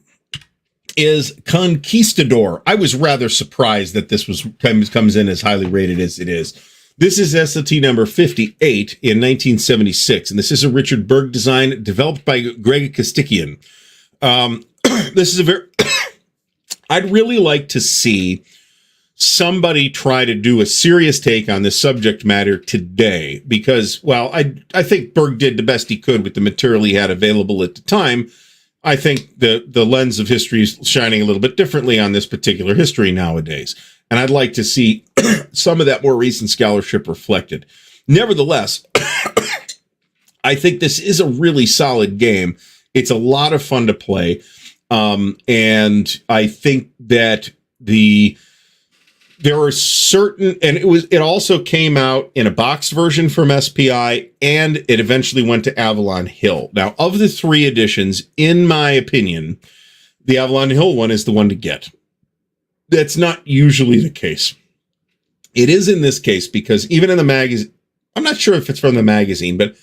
is Conquistador. I was rather surprised that this comes in as highly rated as it is. This is SLT number 58 in 1976, and this is a Richard Berg design developed by Greg Kostikian. This is a very... I'd really like to see somebody try to do a serious take on this subject matter today, because, well, I think Berg did the best he could with the material he had available at the time. I think the lens of history is shining a little bit differently on this particular history nowadays. And I'd like to see some of that more recent scholarship reflected. Nevertheless, I think this is a really solid game. It's a lot of fun to play. And I think that there are certain, and it also came out in a boxed version from SPI, and it eventually went to Avalon Hill. Now, of the 3 editions, in my opinion, the Avalon Hill one is the one to get. That's not usually the case. It is in this case because even in the magazine, I'm not sure if it's from the magazine, but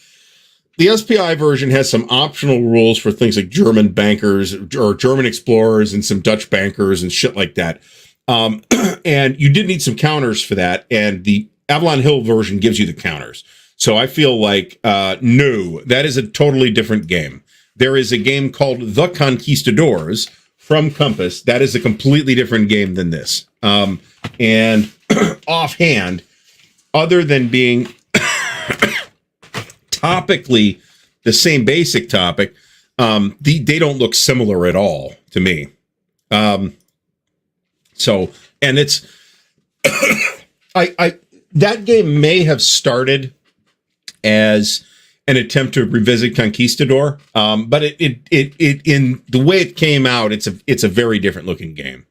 the SPI version has some optional rules for things like German bankers or German explorers and some Dutch bankers and shit like that. And you did need some counters for that, and the Avalon Hill version gives you the counters. So I feel like, no, that is a totally different game. There is a game called The Conquistadors from Compass. That is a completely different game than this. And offhand, other than being topically the same basic topic, they don't look similar at all to me. So, and it's, that game may have started as an attempt to revisit Conquistador, but it in the way it came out, it's a very different looking game.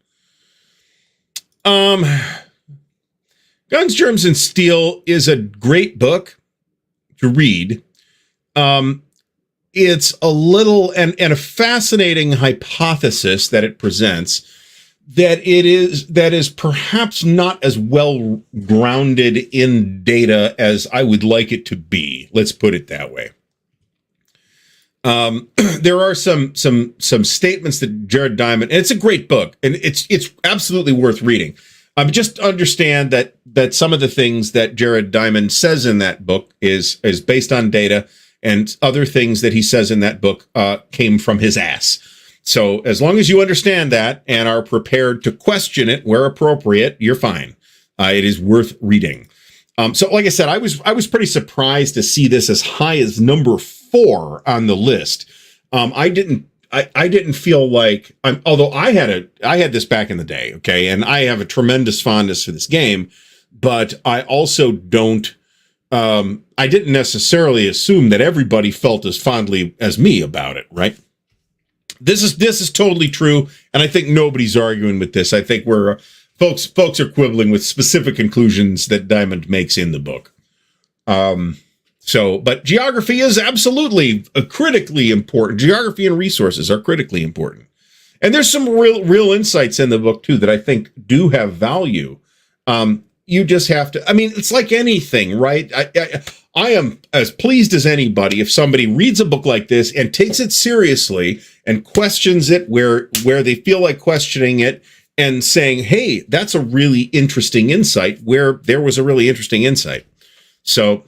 Guns, Germs, and Steel is a great book to read. It's a little and a fascinating hypothesis that it presents. That is perhaps not as well grounded in data as I would like it to be. Let's put it that way. There are some statements that Jared Diamond, and it's a great book, and it's absolutely worth reading. Just understand that some of the things that Jared Diamond says in that book is based on data, and other things that he says in that book came from his ass. So as long as you understand that and are prepared to question it where appropriate, you're fine. It is worth reading. So like I said, I was pretty surprised to see this as high as number 4 on the list. I didn't feel like, although I had this back in the day, okay, and I have a tremendous fondness for this game, but I also don't, I didn't necessarily assume that everybody felt as fondly as me about it, right? This is totally true, and I think nobody's arguing with this. I think folks are quibbling with specific conclusions that Diamond makes in the book. But geography is absolutely critically important. Geography and resources are critically important. And there's some real insights in the book, too, that I think do have value. You just have to, I mean, it's like anything, right? I am as pleased as anybody if somebody reads a book like this and takes it seriously and questions it where they feel like questioning it and saying, hey, that's a really interesting insight where there was a really interesting insight. So,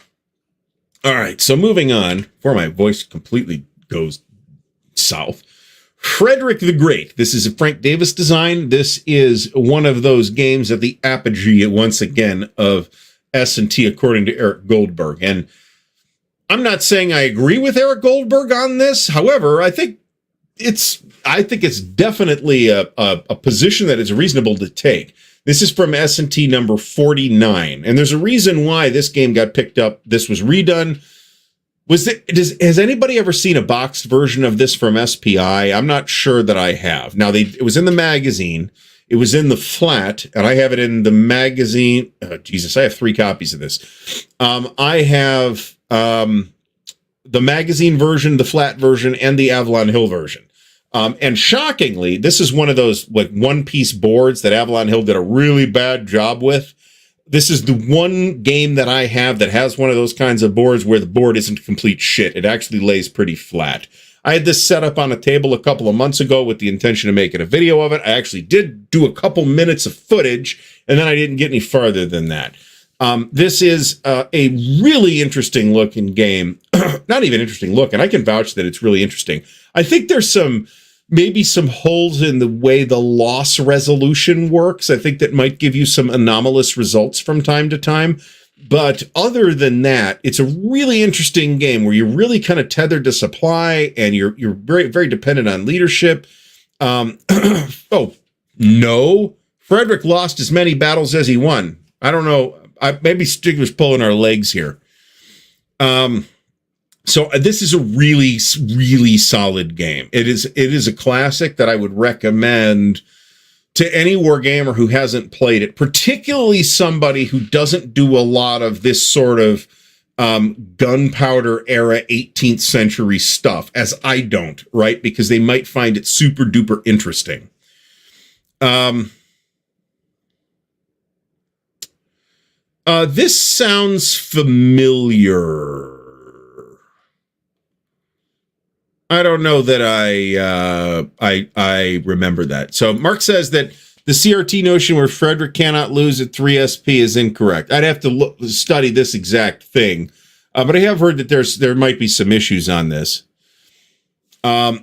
all right, so moving on, before my voice completely goes south. Frederick the Great. This is a Frank Davis design. This is one of those games at the apogee, once again, of S&T, according to Eric Goldberg. And I'm not saying I agree with Eric Goldberg on this. However, I think it's definitely a position that is reasonable to take. This is from S&T number 49. And there's a reason why this game got picked up. This was redone. Has anybody ever seen a boxed version of this from SPI? I'm not sure that I have. Now, it was in the magazine. It was in the flat, and I have it in the magazine. Oh, Jesus, I have 3 copies of this. I have the magazine version, the flat version, and the Avalon Hill version. And shockingly, this is one of those like one-piece boards that Avalon Hill did a really bad job with. This is the one game that I have that has one of those kinds of boards where the board isn't complete shit. It actually lays pretty flat. I had this set up on a table a couple of months ago with the intention of making a video of it. I actually did do a couple minutes of footage, and then I didn't get any farther than that. This is a really interesting looking game. Not even interesting look, and I can vouch that it's really interesting. I think there's maybe some holes in the way the loss resolution works. I think that might give you some anomalous results from time to time. But other than that, it's a really interesting game where you're really kind of tethered to supply and you're very, very dependent on leadership. Oh, no. Frederick lost as many battles as he won. I don't know. Maybe Stigler's pulling our legs here. So this is a really, really solid game. It is a classic that I would recommend to any wargamer who hasn't played it, particularly somebody who doesn't do a lot of this sort of gunpowder era 18th century stuff, as I don't, right? Because they might find it super duper interesting. This sounds familiar. I don't know that I remember that. So Mark says that the CRT notion where Frederick cannot lose at 3 SP is incorrect. I'd have to study this exact thing, but I have heard that there might be some issues on this. Yeah,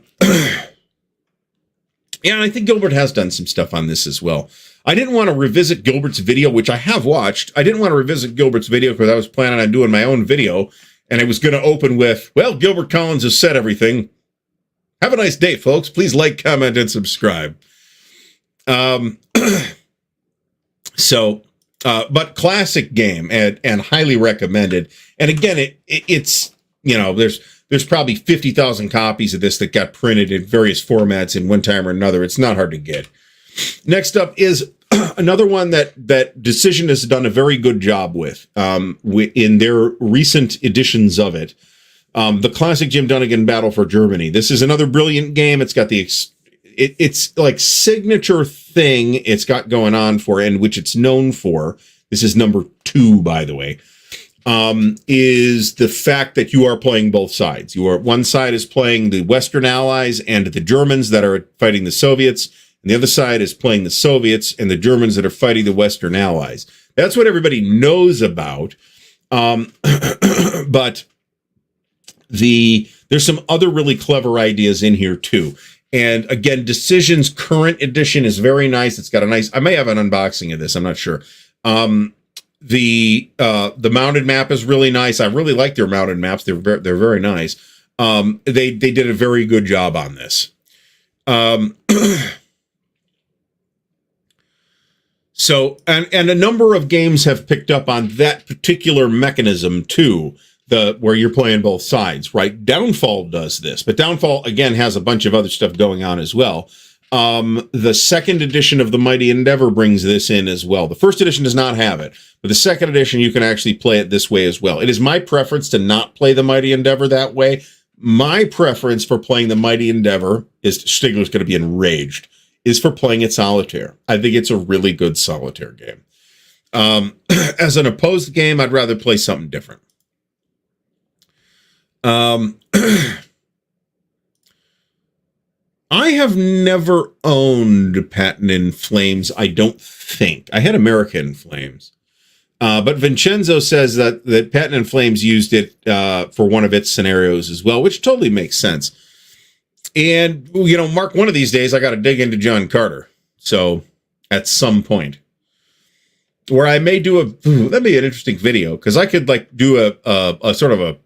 and I think Gilbert has done some stuff on this as well. I didn't want to revisit Gilbert's video, which I have watched. I didn't want to revisit Gilbert's video because I was planning on doing my own video, and I was going to open with, well, Gilbert Collins has said everything. Have a nice day, folks. Please like, comment, and subscribe. But classic game and highly recommended. And again, it's, you know, there's probably 50,000 copies of this that got printed in various formats in one time or another. It's not hard to get. Next up is another one that Decision has done a very good job with in their recent editions of it. The classic Jim Dunnigan Battle for Germany. This is another brilliant game. It's got it's like signature thing it's got going on for, and which it's known for. This is number 2, by the way, is the fact that you are playing both sides. One side is playing the Western Allies and the Germans that are fighting the Soviets, and the other side is playing the Soviets and the Germans that are fighting the Western Allies. That's what everybody knows about. But there's some other really clever ideas in here too. And again, Decision's current edition is very nice. It's got I may have an unboxing of this. I'm not sure. The mounted map is really nice. I really like their mounted maps. They're very nice. They did a very good job on this. So, and a number of games have picked up on that particular mechanism too, where you're playing both sides, right? Downfall does this, but Downfall again has a bunch of other stuff going on as well. The second edition of the Mighty Endeavor brings this in as well. The first edition does not have it, but the second edition, you can actually play it this way as well. It is my preference to not play the Mighty Endeavor that way. My preference for playing the Mighty Endeavor Stigler's going to be enraged, is for playing it solitaire. I think it's a really good solitaire game. As an opposed game, I'd rather play something different. I have never owned Patent in Flames, I don't think. I had America in Flames. But Vincenzo says that Patent in Flames used it for one of its scenarios as well, which totally makes sense. And, you know, Mark, one of these days I got to dig into John Carter. So at some point where I may do that'd be an interesting video, because I could like do a sort of a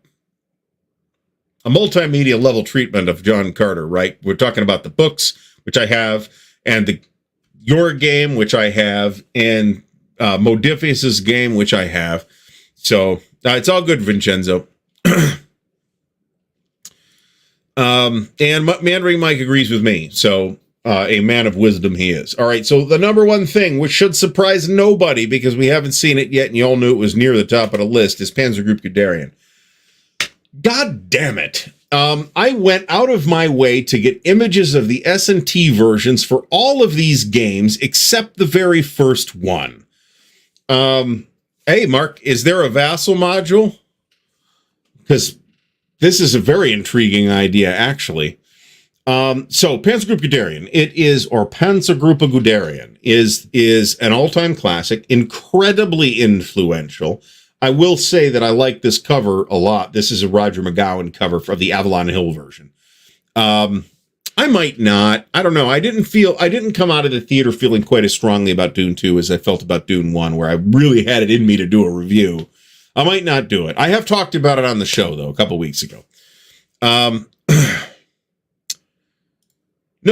multimedia level treatment of John Carter, right? We're talking about the books, which I have, and your game, which I have, and Modifius's game, which I have. So it's all good, Vincenzo. And Mandarin Mike agrees with me. So a man of wisdom he is. All right. So the number one thing, which should surprise nobody because we haven't seen it yet and you all knew it was near the top of the list, is Panzer Group Guderian. God damn it. I went out of my way to get images of the S&T versions for all of these games except the very first one. Hey, Mark, is there a vassal module? Because this is a very intriguing idea, actually. So Panzer Group Guderian, or Panzergruppe Guderian, is an all-time classic, incredibly influential. I will say that I like this cover a lot. This is a Roger McGowan cover for the Avalon Hill version. I might not. I don't know. I didn't come out of the theater feeling quite as strongly about Dune 2 as I felt about Dune 1, where I really had it in me to do a review. I might not do it. I have talked about it on the show, though, a couple weeks ago. No,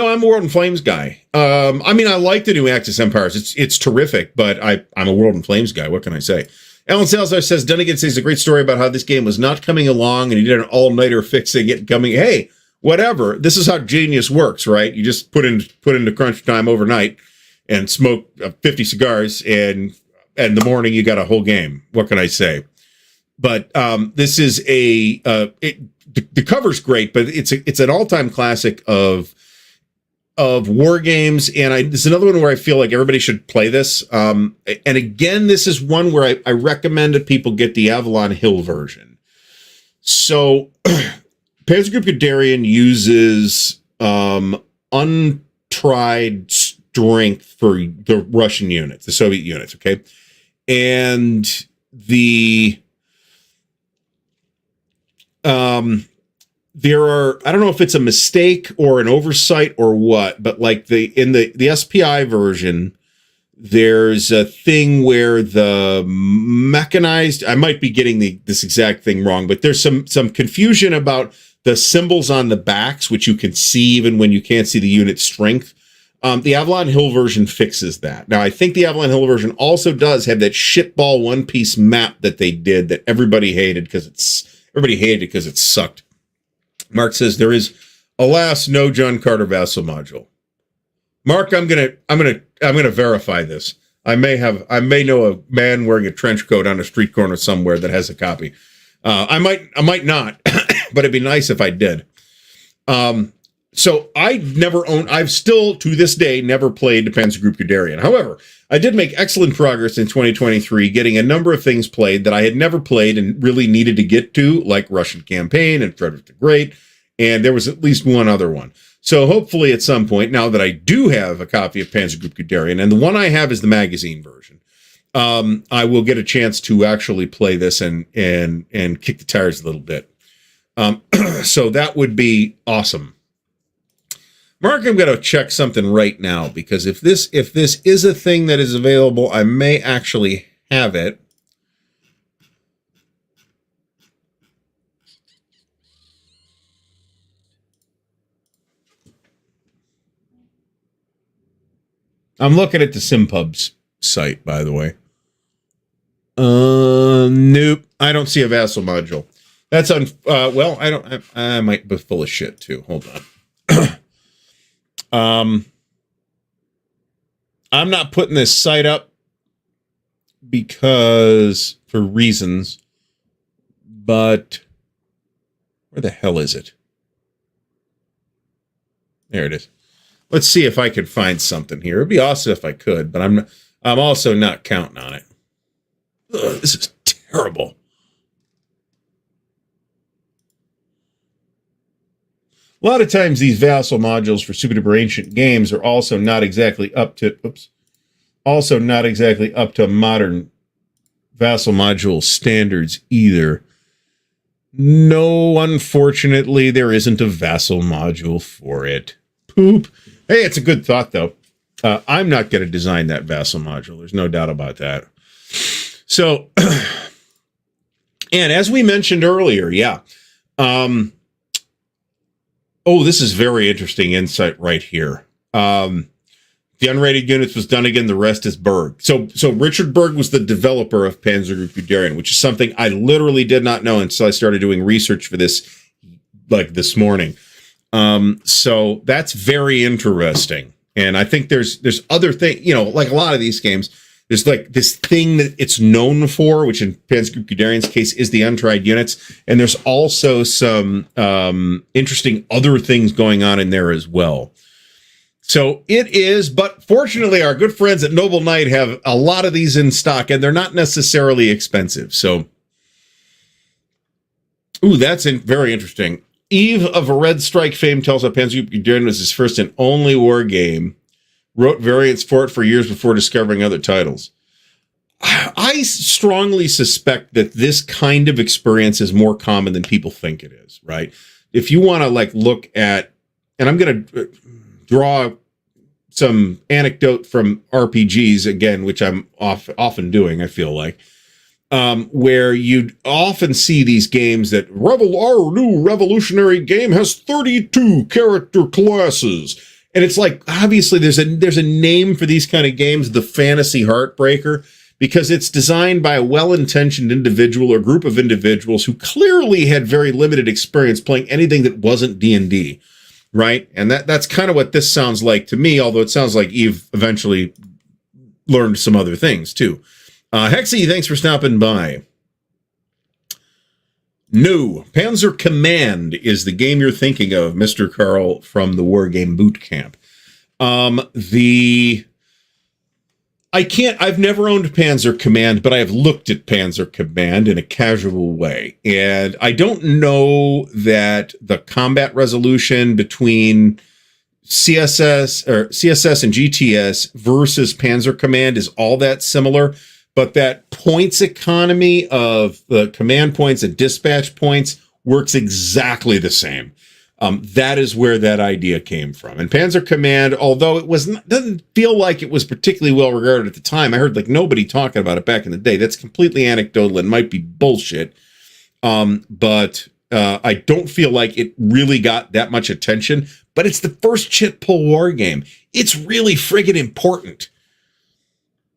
I'm a World in Flames guy. I mean, I like the new Axis Empires. It's terrific, but I'm a World in Flames guy. What can I say? Alan Salazar says, Dunnigan says a great story about how this game was not coming along, and he did an all-nighter fixing it and coming. Hey, whatever. This is how genius works, right? You just put into crunch time overnight and smoke 50 cigars, and in the morning you got a whole game. What can I say? But this is the cover's great, but it's an all-time classic of war games, and this is another one where I feel like everybody should play this. And again, this is one where I recommend that people get the Avalon Hill version. So, Panzer Group Guderian uses untried strength for the Russian units, the Soviet units, okay? And there are, I don't know if it's a mistake or an oversight or what, but like in the SPI version, there's a thing where the mechanized, I might be getting this exact thing wrong, but there's some confusion about the symbols on the backs, which you can see even when you can't see the unit strength. The Avalon Hill version fixes that. Now, I think the Avalon Hill version also does have that shitball one-piece map that they did that everybody hated because it sucked. Mark says there is, alas, no John Carter Vassal module. Mark, I'm gonna verify this. I may know a man wearing a trench coat on a street corner somewhere that has a copy. I might not, but it'd be nice if I did. So I've still to this day never played the Panzer Group Guderian. However, I did make excellent progress in 2023, getting a number of things played that I had never played and really needed to get to, like Russian Campaign and Frederick the Great, and there was at least one other one. So hopefully at some point, now that I do have a copy of Panzer Group Guderian, and the one I have is the magazine version, I will get a chance to actually play this and kick the tires a little bit. So that would be awesome. Mark, I'm going to check something right now, because if this is a thing that is available, I may actually have it. I'm looking at the Simpub's site, by the way. Nope. I don't see a vassal module. That's well, I might be full of shit too. Hold on. I'm not putting this site up because for reasons, but where the hell is it? There it is. Let's see if I can find something here. It'd be awesome if I could, but I'm also not counting on it. Ugh, this is terrible. A lot of times these vassal modules for super duper ancient games are also not exactly up to modern vassal module standards either. No, unfortunately, there isn't a vassal module for it. Poop. Hey, it's a good thought, though. I'm not going to design that vassal module. There's no doubt about that. So, and as we mentioned earlier, yeah. Oh, this is very interesting insight right here. The unrated units was done again. The rest is Berg. So Richard Berg was the developer of Panzer Group Guderian, which is something I literally did not know until I started doing research for this, like this morning. So that's very interesting. And I think there's other things, you know, like a lot of these games, there's like this thing that it's known for, which in Panzer Group Guderian's case is the untried units. And there's also some interesting other things going on in there as well. So it is, but fortunately our good friends at Noble Knight have a lot of these in stock and they're not necessarily expensive. So, ooh, that's very interesting. Eve of a Red Strike fame tells how Panzer Group Guderian was his first and only war game. Wrote variants for it for years before discovering other titles. I strongly suspect that this kind of experience is more common than people think it is, right? If you want to like look at, and I'm going to draw some anecdote from RPGs again, which I'm often doing, I feel like, where you'd often see these games that our new revolutionary game has 32 character classes. And it's like, obviously there's a name for these kind of games, the fantasy heartbreaker, because it's designed by a well-intentioned individual or group of individuals who clearly had very limited experience playing anything that wasn't D&D, right? And that's kind of what this sounds like to me, although it sounds like Eve eventually learned some other things too. Hexy, thanks for stopping by. No, Panzer Command is the game you're thinking of, Mr. Carl from the War Game Boot Camp. I've never owned Panzer Command, but I have looked at Panzer Command in a casual way. And I don't know that the combat resolution between CSS and GTS versus Panzer Command is all that similar. But that points economy of the command points and dispatch points works exactly the same. That is where that idea came from. And Panzer Command, although it doesn't feel like it was particularly well regarded at the time. I heard like nobody talking about it back in the day. That's completely anecdotal and might be bullshit. But I don't feel like it really got that much attention. But it's the first chit pull war game. It's really friggin' important.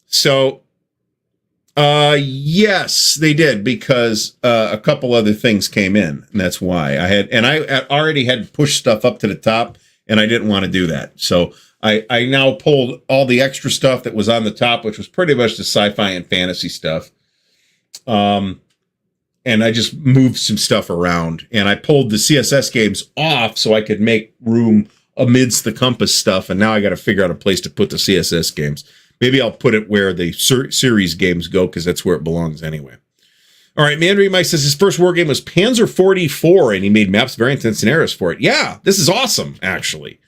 So yes, they did, because a couple other things came in, and that's why I already had pushed stuff up to the top, and I didn't want to do that. So I now pulled all the extra stuff that was on the top, which was pretty much the sci-fi and fantasy stuff. And I just moved some stuff around, and I pulled the CSS games off so I could make room amidst the Compass stuff, and now I got to figure out a place to put the CSS games. Maybe I'll put it where the series games go, because that's where it belongs anyway. All right, Mandarin Mike says his first war game was Panzer 44, and he made maps, variants, and scenarios for it. Yeah, this is awesome, actually.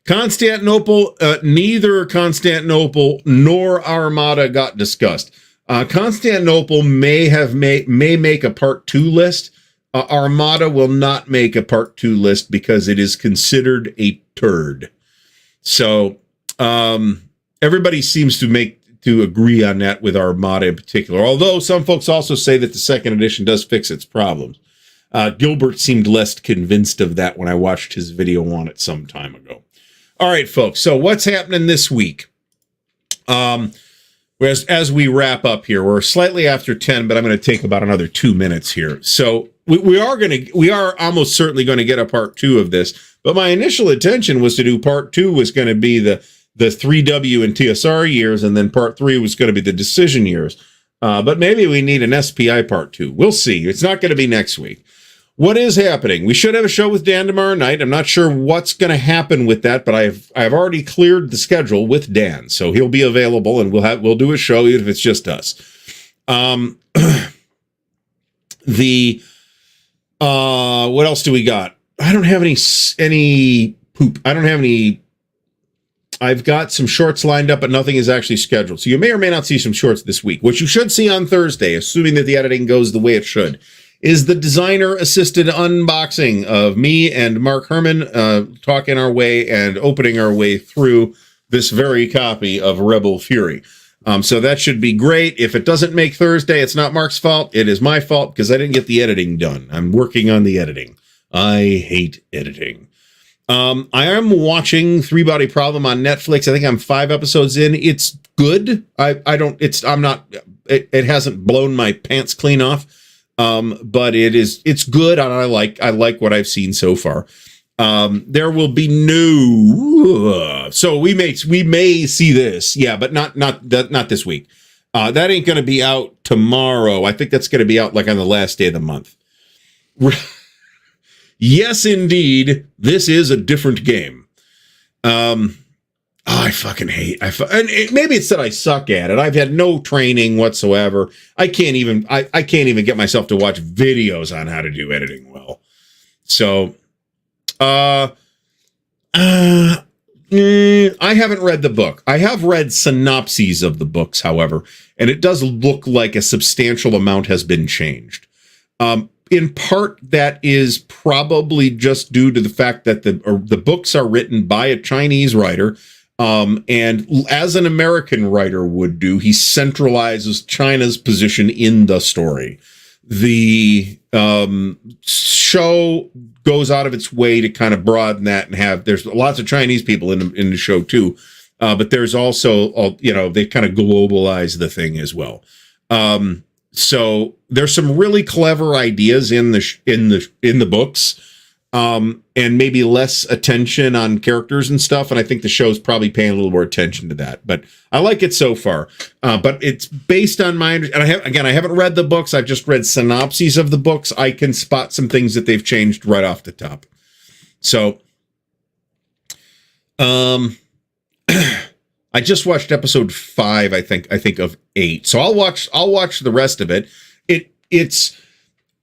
Constantinople, neither Constantinople nor Armada got discussed. Constantinople may make a part 2 list. Armada will not make a part 2 list because it is considered a turd. So, everybody seems to agree on that with Armada in particular, although some folks also say that the second edition does fix its problems. Gilbert seemed less convinced of that when I watched his video on it some time ago. All right, folks, so what's happening this week? Whereas as we wrap up here, we're slightly after 10, but I'm going to take about another 2 minutes here. So we are almost certainly going to get a part 2 of this. But my initial intention was to do part 2 was going to be the 3W and TSR years, and then part 3 was going to be the decision years. But maybe we need an SPI part 2. We'll see. It's not going to be next week. What is happening? We should have a show with Dan tomorrow night. I'm not sure what's going to happen with that, but I've already cleared the schedule with Dan, so he'll be available, and we'll do a show even if it's just us. What else do we got? I don't have any poop. I don't have any. I've got some shorts lined up, but nothing is actually scheduled. So you may or may not see some shorts this week. What you should see on Thursday, assuming that the editing goes the way it should, is the designer-assisted unboxing of me and Mark Herman talking our way and opening our way through this very copy of Rebel Fury. So that should be great. If it doesn't make Thursday, it's not Mark's fault. It is my fault because I didn't get the editing done. I'm working on the editing. I hate editing. I am watching Three Body Problem on Netflix. I think I'm 5 episodes in. It's good. It hasn't blown my pants clean off. But it's good, and I like what I've seen so far. There will be so we may see this, yeah, but not this week. That ain't going to be out tomorrow. I think that's going to be out like on the last day of the month. Yes, indeed, this is a different game. I fucking hate. Maybe it's that I suck at it. I've had no training whatsoever. I can't even get myself to watch videos on how to do editing well. So, I haven't read the book. I have read synopses of the books, however, and it does look like a substantial amount has been changed. In part, that is probably just due to the fact that the books are written by a Chinese writer. And as an American writer would do, he centralizes China's position in the story. The show goes out of its way to kind of broaden that and there's lots of Chinese people in the show too. But there's also, they kind of globalize the thing as well. So there's some really clever ideas in the books. And maybe less attention on characters and stuff. And I think the show's probably paying a little more attention to that. But I like it so far. But it's based on I haven't read the books. I've just read synopses of the books. I can spot some things that they've changed right off the top. So, I just watched episode 5, I think of 8. So I'll watch the rest of it. It's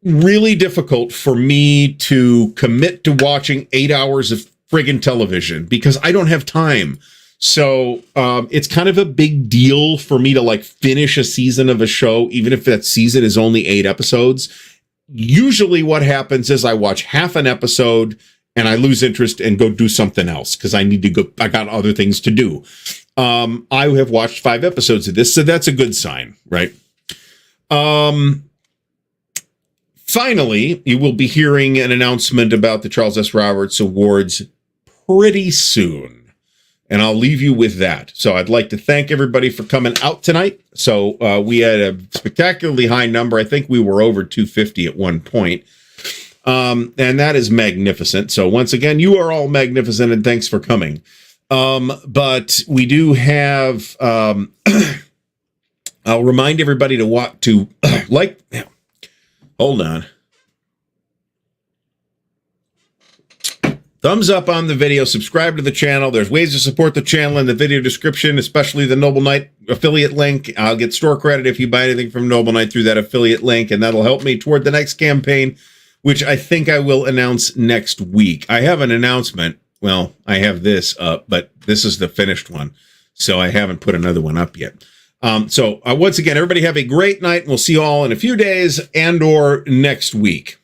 really difficult for me to commit to watching 8 hours of friggin' television because I don't have time. So it's kind of a big deal for me to like finish a season of a show, even if that season is only 8 episodes. Usually what happens is I watch half an episode and I lose interest and go do something else because I got other things to do. I have watched 5 episodes of this, so that's a good sign, right? Finally, you will be hearing an announcement about the Charles S. Roberts Awards pretty soon, and I'll leave you with that. So I'd like to thank everybody for coming out tonight. So we had a spectacularly high number. I think we were over 250 at one point, and that is magnificent. So once again, you are all magnificent, and thanks for coming. But we do have, I'll remind everybody to hold on. Thumbs up on the video, subscribe to the channel. There's ways to support the channel in the video description, especially the Noble Knight affiliate link. I'll get store credit if you buy anything from Noble Knight through that affiliate link, and that'll help me toward the next campaign, which I think I will announce next week. I have an announcement. Well, I have this up, but this is the finished one, so I haven't put another one up yet. So once again, everybody have a great night, and we'll see you all in a few days and or next week.